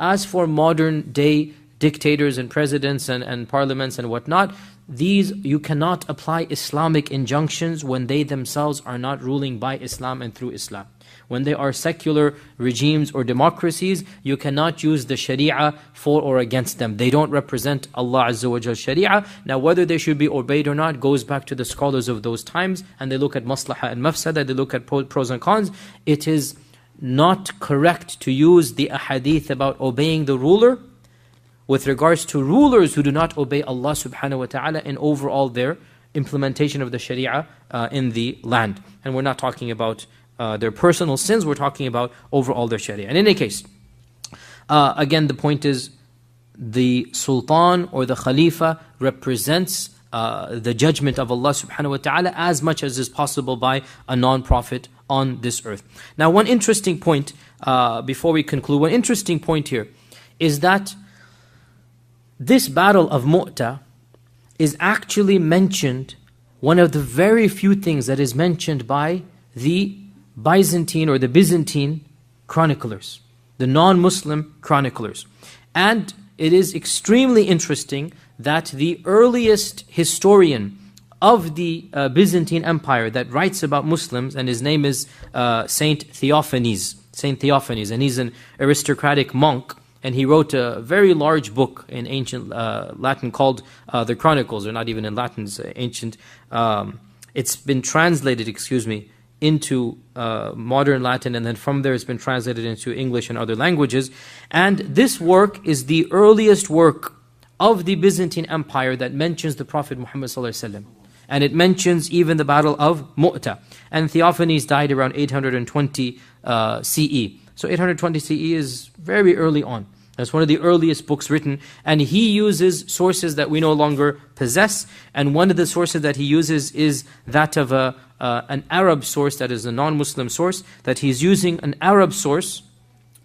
As for modern day dictators and presidents and parliaments and whatnot, these you cannot apply Islamic injunctions when they themselves are not ruling by Islam and through Islam. When they are secular regimes or democracies, you cannot use the Sharia for or against them. They don't represent Allah Azza wa Jal Sharia. Now whether they should be obeyed or not goes back to the scholars of those times, and they look at maslaha and mafsada, they look at pros and cons. It is not correct to use the ahadith about obeying the ruler with regards to rulers who do not obey Allah subhanahu wa ta'ala in overall their implementation of the Sharia in the land. And we're not talking about their personal sins, we're talking about overall their Sharia. And in any case, again the point is, the Sultan or the Khalifa represents the judgment of Allah subhanahu wa ta'ala as much as is possible by a non-prophet on this earth. Now one interesting point, before we conclude, one interesting point here is that this battle of Mu'tah is actually mentioned, one of the very few things that is mentioned by the Byzantine or the Byzantine chroniclers, the non-Muslim chroniclers. And it is extremely interesting that the earliest historian of the Byzantine Empire that writes about Muslims, and his name is Saint Theophanes. Saint Theophanes, and he's an aristocratic monk, and he wrote a very large book in ancient Latin called the Chronicles, or not even in Latin, it's ancient. It's been translated, into modern Latin, and then from there it's been translated into English and other languages. And this work is the earliest work of the Byzantine Empire that mentions the Prophet Muhammad ﷺ. And it mentions even the Battle of Mu'tah. And Theophanes died around 820 CE. So 820 CE is very early on. That's one of the earliest books written. And he uses sources that we no longer possess. And one of the sources that he uses is that of an Arab source, that is a non-Muslim source, that he's using an Arab source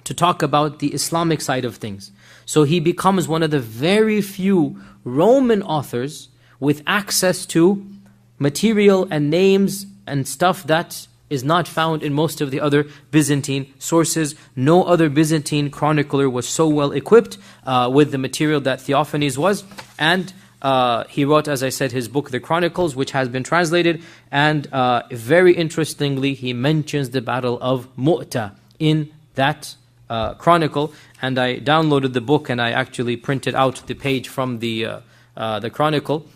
to talk about the Islamic side of things. So he becomes one of the very few Roman authors with access to material and names and stuff that is not found in most of the other Byzantine sources. No other Byzantine chronicler was so well equipped with the material that Theophanes was. And he wrote, as I said, his book, The Chronicles, which has been translated. And very interestingly, he mentions the Battle of Mu'tah in that chronicle. And I downloaded the book, and I actually printed out the page from the chronicle,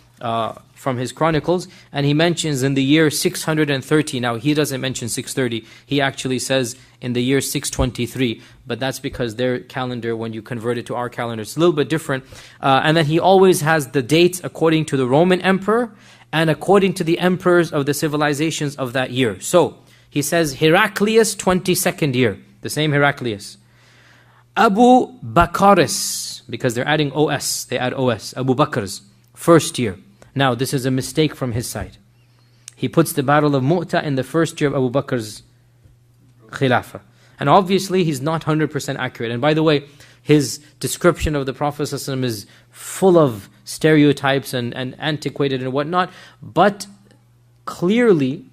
from his chronicles, and he mentions in the year 630. Now he doesn't mention 630, he actually says in the year 623, but that's because their calendar, when you convert it to our calendar, it's a little bit different. And then he always has the dates according to the Roman emperor and according to the emperors of the civilizations of that year. So he says Heraclius 22nd year, the same Heraclius. Abu Bakr's, because they're adding OS, they add OS, Abu Bakr's first year. Now, this is a mistake from his side. He puts the Battle of Mu'tah in the first year of Abu Bakr's Khilafah. And obviously, he's not 100% accurate. And by the way, his description of the Prophet ﷺ is full of stereotypes and antiquated and whatnot. But clearly,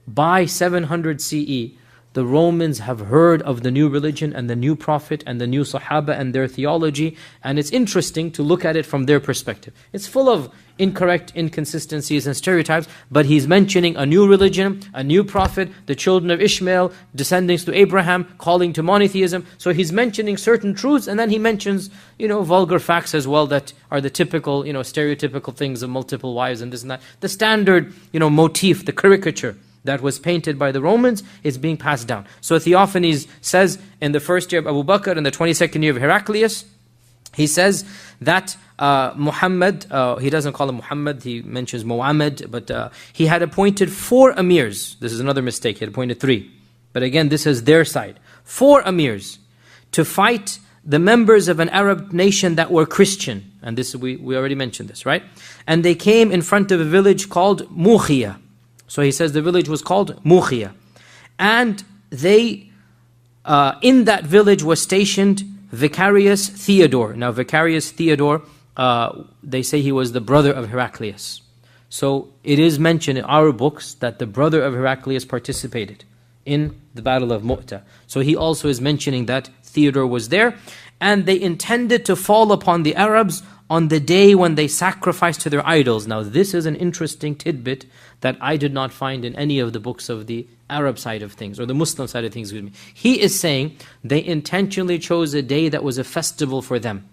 by 700 CE, the Romans have heard of the new religion and the new prophet and the new Sahaba and their theology, and it's interesting to look at it from their perspective. It's full of incorrect inconsistencies and stereotypes, but he's mentioning a new religion, a new prophet, the children of Ishmael, descendants to Abraham, calling to monotheism. So he's mentioning certain truths, and then he mentions, vulgar facts as well that are the typical, stereotypical things of multiple wives and this and that. The standard, motif, the caricature that was painted by the Romans is being passed down. So Theophanes says in the first year of Abu Bakr, in the 22nd year of Heraclius, he says that Muhammad, he doesn't call him Muhammad, he mentions Muhammad, but he had appointed 4 emirs. This is another mistake, he had appointed 3. But again, this is their side. 4 emirs to fight the members of an Arab nation that were Christian. And this we already mentioned this, right? And they came in front of a village called Mukhia. So he says the village was called Mukhia. And they, in that village was stationed Vicarius Theodore. Now Vicarius Theodore, they say he was the brother of Heraclius. So it is mentioned in our books that the brother of Heraclius participated in the Battle of Mu'tah. So he also is mentioning that Theodore was there. And they intended to fall upon the Arabs on the day when they sacrificed to their idols. Now this is an interesting tidbit that I did not find in any of the books of the Arab side of things, or the Muslim side of things with me. He is saying they intentionally chose a day that was a festival for them.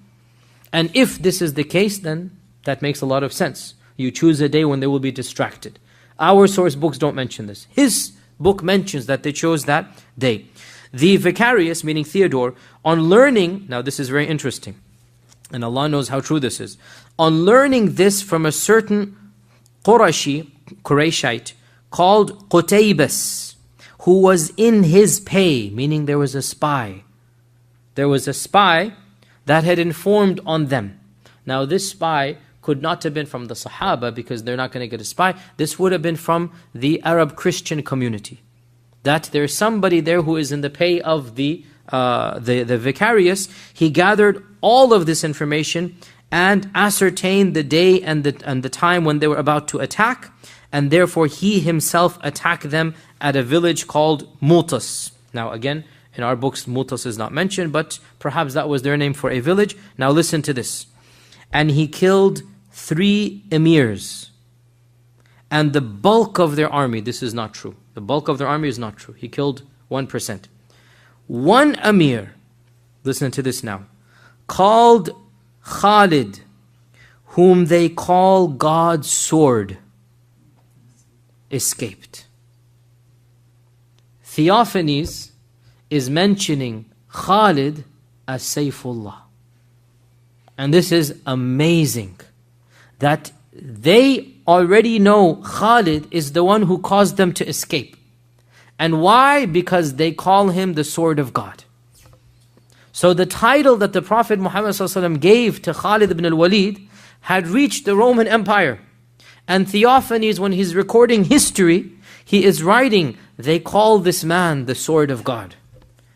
And if this is the case, then that makes a lot of sense. You choose a day when they will be distracted. Our source books don't mention this. His book mentions that they chose that day. The Vicarius, meaning Theodore, on learning, now this is very interesting, and Allah knows how true this is. On learning this from a certain Qurayshite called Qutaybas, who was in his pay, meaning there was a spy. There was a spy that had informed on them. Now this spy could not have been from the Sahaba because they're not going to get a spy. This would have been from the Arab Christian community. That there's somebody there who is in the pay of the Vicarius. He gathered all of this information and ascertained the day and the time when they were about to attack, and therefore he himself attacked them at a village called Mutas. Now again, in our books Mutas is not mentioned, but perhaps that was their name for a village. Now listen to this. And he killed 3 emirs, and the bulk of their army. This is not true. The bulk of their army is not true. He killed 1%. one Amir, listen to this now, called Khalid, whom they call God's sword, escaped. Theophanes is mentioning Khalid as Sayfullah. And this is amazing, that they already know Khalid is the one who caused them to escape. And why? Because they call him the sword of God. So the title that the Prophet Muhammad ﷺ gave to Khalid ibn al-Walid had reached the Roman Empire. And Theophanes, when he's recording history, he is writing, they call this man the sword of God.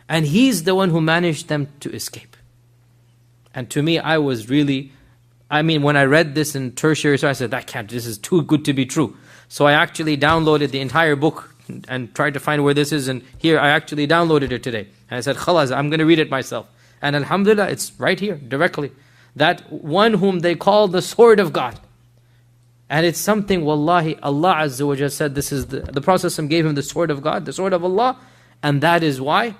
And he's the one who managed them to escape. And to me, when I read this in tertiary, so I said, this is too good to be true. So I actually downloaded the entire book and tried to find where this is. And here, I actually downloaded it today. And I said, khalas, I'm going to read it myself. And alhamdulillah, it's right here, directly. That one whom they call the sword of God. And it's something, wallahi, Allah Azza wa Jalla said, this is the Prophet gave him the sword of God, the sword of Allah. And that is why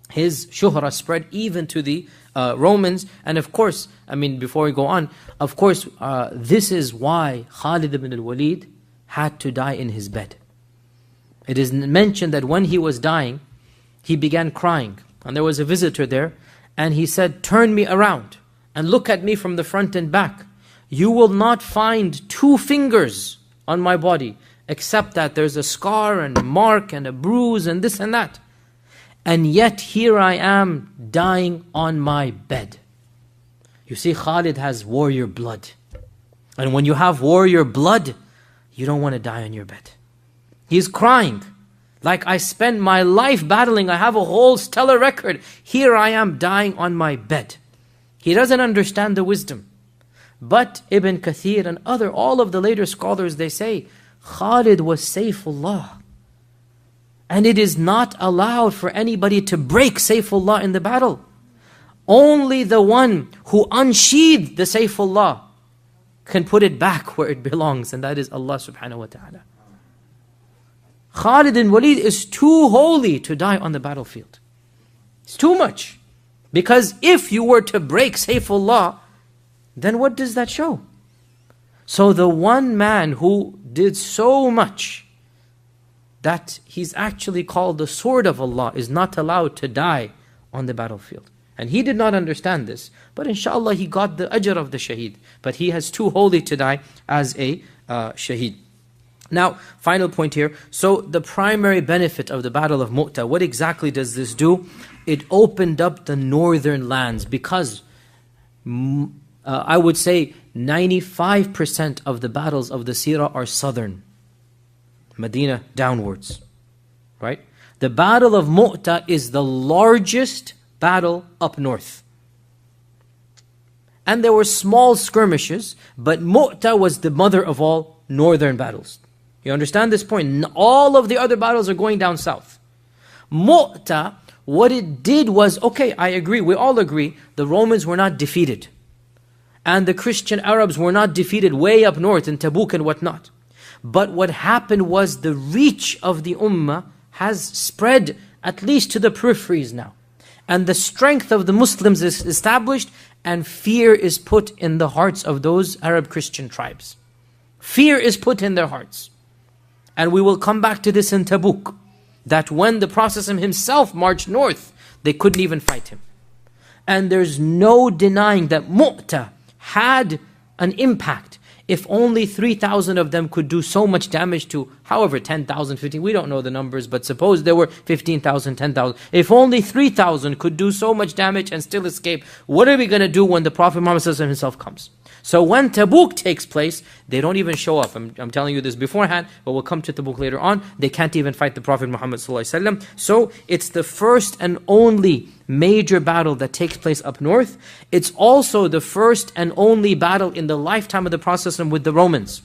his shuhra spread even to the Romans. And of course, before we go on, of course, this is why Khalid ibn al-Walid had to die in his bed. It is mentioned that when he was dying, he began crying. And there was a visitor there, and he said, turn me around and look at me from the front and back. You will not find 2 fingers on my body, except that there's a scar and a mark and a bruise and this and that. And yet here I am dying on my bed. You see, Khalid has warrior blood. And when you have warrior blood, you don't want to die on your bed. He's crying, like I spent my life battling, I have a whole stellar record. Here I am dying on my bed. He doesn't understand the wisdom. But Ibn Kathir and all of the later scholars, they say, Khalid was Sayfullah. And it is not allowed for anybody to break Sayfullah in the battle. Only the one who unsheathed the Sayfullah can put it back where it belongs, and that is Allah subhanahu wa ta'ala. Khalid ibn Walid is too holy to die on the battlefield. It's too much. Because if you were to break Sayfullah, then what does that show? So the one man who did so much that he's actually called the sword of Allah is not allowed to die on the battlefield. And he did not understand this. But inshallah he got the ajr of the shaheed. But he has too holy to die as a shaheed. Now, final point here. So the primary benefit of the Battle of Mu'tah, what exactly does this do? It opened up the northern lands, because I would say 95% of the battles of the Sirah are southern. Medina downwards. Right? The Battle of Mu'tah is the largest battle up north. And there were small skirmishes, but Mu'tah was the mother of all northern battles. You understand this point? All of the other battles are going down south. Mu'tah, what it did was, okay, I agree, we all agree, the Romans were not defeated. And the Christian Arabs were not defeated way up north in Tabuk and whatnot. But what happened was the reach of the Ummah has spread at least to the peripheries now. And the strength of the Muslims is established, and fear is put in the hearts of those Arab Christian tribes. Fear is put in their hearts. And we will come back to this in Tabuk, that when the Prophet himself marched north, they couldn't even fight him. And there's no denying that Mu'tah had an impact. If only 3,000 of them could do so much damage to, however, 10,000, 15,000, we don't know the numbers, but suppose there were 15,000, 10,000. If only 3,000 could do so much damage and still escape, what are we going to do when the Prophet Muhammad himself comes? So when Tabuk takes place, they don't even show up. I'm telling you this beforehand, but we'll come to Tabuk later on. They can't even fight the Prophet Muhammad ﷺ. So it's the first and only major battle that takes place up north. It's also the first and only battle in the lifetime of the Prophet with the Romans.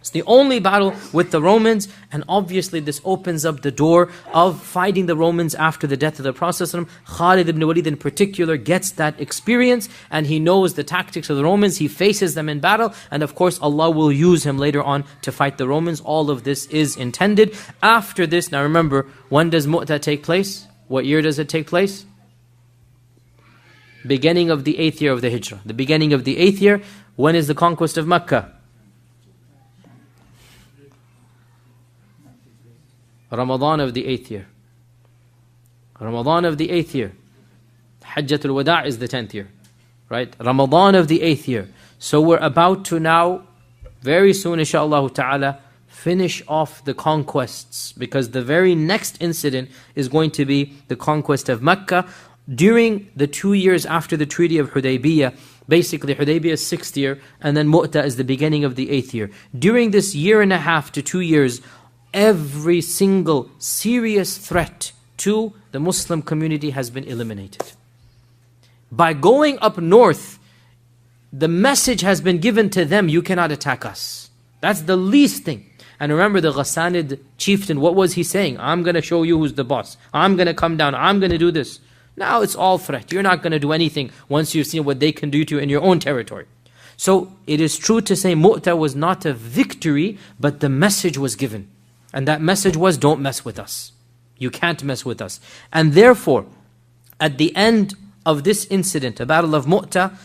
It's the only battle with the Romans, and obviously this opens up the door of fighting the Romans after the death of the Prophet. Khalid ibn Walid in particular gets that experience, and he knows the tactics of the Romans. He faces them in battle, and of course Allah will use him later on to fight the Romans. All of this is intended. After this, now remember, when does Mu'tah take place? What year does it take place? Beginning of the 8th year of the Hijrah. The beginning of the 8th year. When is the conquest of Mecca? Ramadan of the 8th year. Ramadan of the 8th year. Hajjatul Wada' is the 10th year. Right? Ramadan of the 8th year. So we're about to now, very soon inshaAllah ta'ala, finish off the conquests. Because the very next incident is going to be the conquest of Mecca. During the 2 years after the Treaty of Hudaybiyah, basically Hudaybiyah is 6th year, and then Mu'tah is the beginning of the 8th year. During this 1.5 to 2 years, every single serious threat to the Muslim community has been eliminated. By going up north, the message has been given to them, you cannot attack us. That's the least thing. And remember the Ghassanid chieftain, what was he saying? I'm going to show you who's the boss. I'm going to come down. I'm going to do this. Now it's all threat. You're not going to do anything once you've seen what they can do to you in your own territory. So it is true to say Mu'tah was not a victory, but the message was given. And that message was, don't mess with us. You can't mess with us. And therefore, at the end of this incident, the Battle of Mu'tah,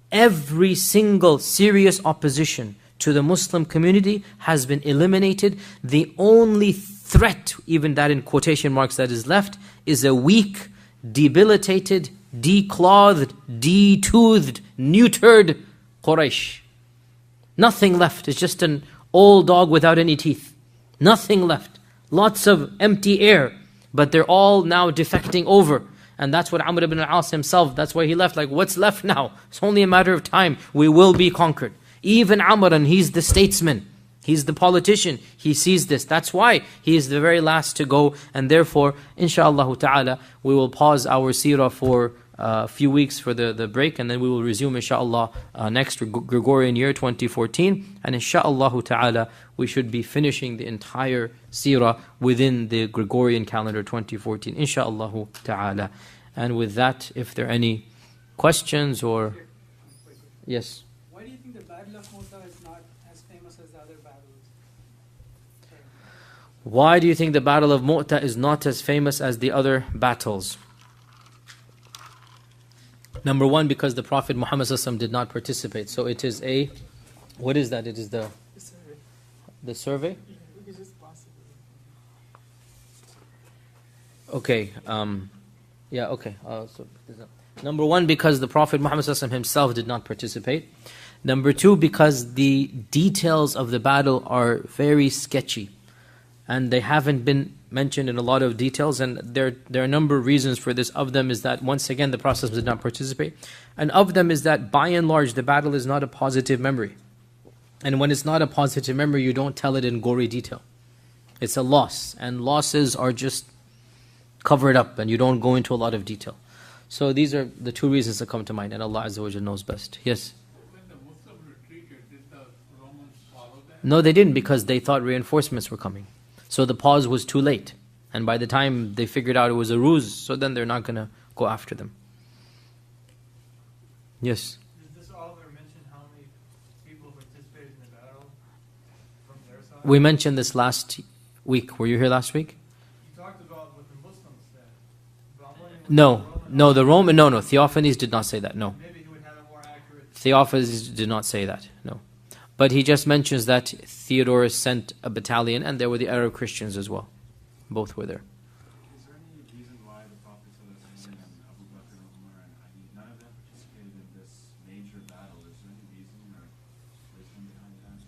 every single serious opposition to the Muslim community has been eliminated. The only threat, even that in quotation marks that is left, is a weak, debilitated, declothed, detoothed, neutered Quraysh. Nothing left. It's just an old dog without any teeth. Nothing left. Lots of empty air. But they're all now defecting over. And that's what Amr ibn al-As himself, that's why he left. Like, what's left now? It's only a matter of time. We will be conquered. Even Amr, and he's the statesman. He's the politician. He sees this. That's why he is the very last to go. And therefore, inshaAllah ta'ala, we will pause our seerah for a few weeks for the break. And then we will resume, inshaAllah, next Gregorian year, 2014. And inshaAllah ta'ala, we should be finishing the entire seerah within the Gregorian calendar, 2014. InshaAllah ta'ala. And with that, if there are any questions or... Yes? Why do you think the Battle of Mu'tah is not as famous as the other battles? Why do you think the Battle of Mu'tah is not as famous as the other battles? Number one, because the Prophet Muhammad ﷺ did not participate. So it is a... What is that? It is the survey. The survey? Okay. Yeah, okay. Number one, because the Prophet Muhammad ﷺ himself did not participate. Number two, because the details of the battle are very sketchy. And they haven't been mentioned in a lot of details. And there are a number of reasons for this. Of them is that, once again, the Prophet did not participate. And of them is that, by and large, the battle is not a positive memory. And when it's not a positive memory, you don't tell it in gory detail. It's a loss. And losses are just covered up, and you don't go into a lot of detail. So these are the two reasons that come to mind, and Allah Azza wa Jalla knows best. Yes? When the Muslims retreated, did the Romans follow them? No, they didn't, because they thought reinforcements were coming. So the pause was too late. And by the time they figured out it was a ruse, so then they're not going to go after them. Yes? Does this author mention how many people participated in the battle from their side? We mentioned this last week. Were you here last week? You talked about what the Muslims said. But I'm wondering No, Theophanes did not say that, no. maybe he would have a more accurate... Theophanes did not say that, no. But he just mentions that Theodorus sent a battalion, and there were the Arab Christians as well. Both were there. Is there any reason why the Prophet and Abu Bakr and Umar and Ali, none of them participated in this major battle? Is there any reason or wisdom behind that?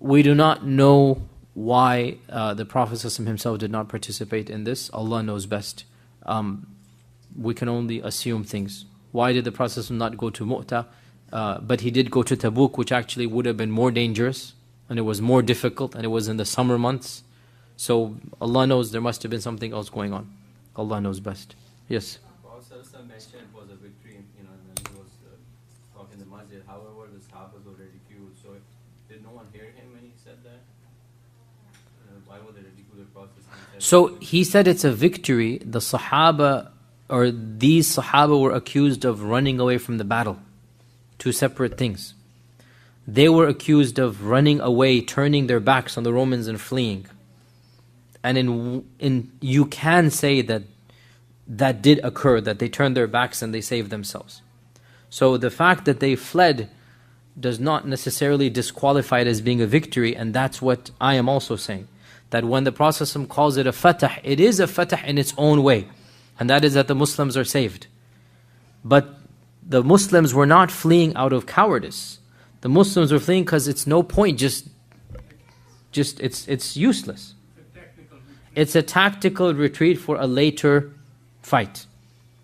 We do not know why the Prophet himself did not participate in this. Allah knows best. We can only assume things. Why did the Prophet not go to Mu'tah? But he did go to Tabuk, which actually would have been more dangerous, and it was more difficult, and it was in the summer months. So Allah knows there must have been something else going on. Allah knows best. Yes? Prophet mentioned it was a victory, and then he was talking to the masjid. However, the Sahabas were ridiculed. So did no one hear him when he said that? Why would they ridicule the Prophet? So he said it's a victory. The Sahaba, or these Sahaba, were accused of running away from the battle. Two separate things. They were accused of running away, turning their backs on the Romans and fleeing. And you can say that that did occur, that they turned their backs and they saved themselves. So the fact that they fled does not necessarily disqualify it as being a victory, and that's what I am also saying. That when the Prophet ﷺ calls it a fatah, it is a fatah in its own way, and that is that the Muslims are saved. But the Muslims were not fleeing out of cowardice. The Muslims were fleeing because it's no point, it's useless. It's a tactical retreat for a later fight.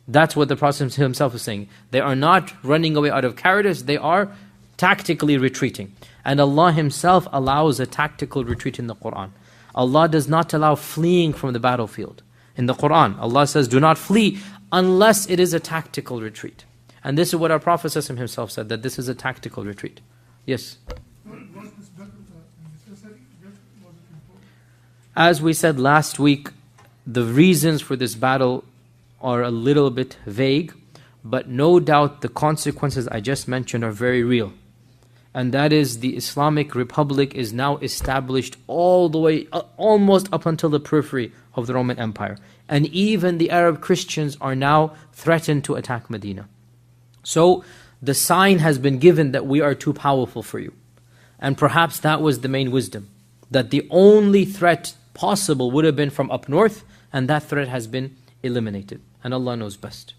That's what the Prophet himself is saying. They are not running away out of cowardice, they are tactically retreating. And Allah Himself allows a tactical retreat in the Quran. Allah does not allow fleeing from the battlefield. In the Quran, Allah says, do not flee unless it is a tactical retreat. And this is what our Prophet himself said, that this is a tactical retreat. Yes? Was this battle necessary? Was it important? As we said last week, the reasons for this battle are a little bit vague, but no doubt the consequences I just mentioned are very real. And that is, the Islamic Republic is now established all the way, almost up until the periphery of the Roman Empire. And even the Arab Christians are now threatened to attack Medina. So the sign has been given that we are too powerful for you. And perhaps that was the main wisdom, that the only threat possible would have been from up north, and that threat has been eliminated. And Allah knows best.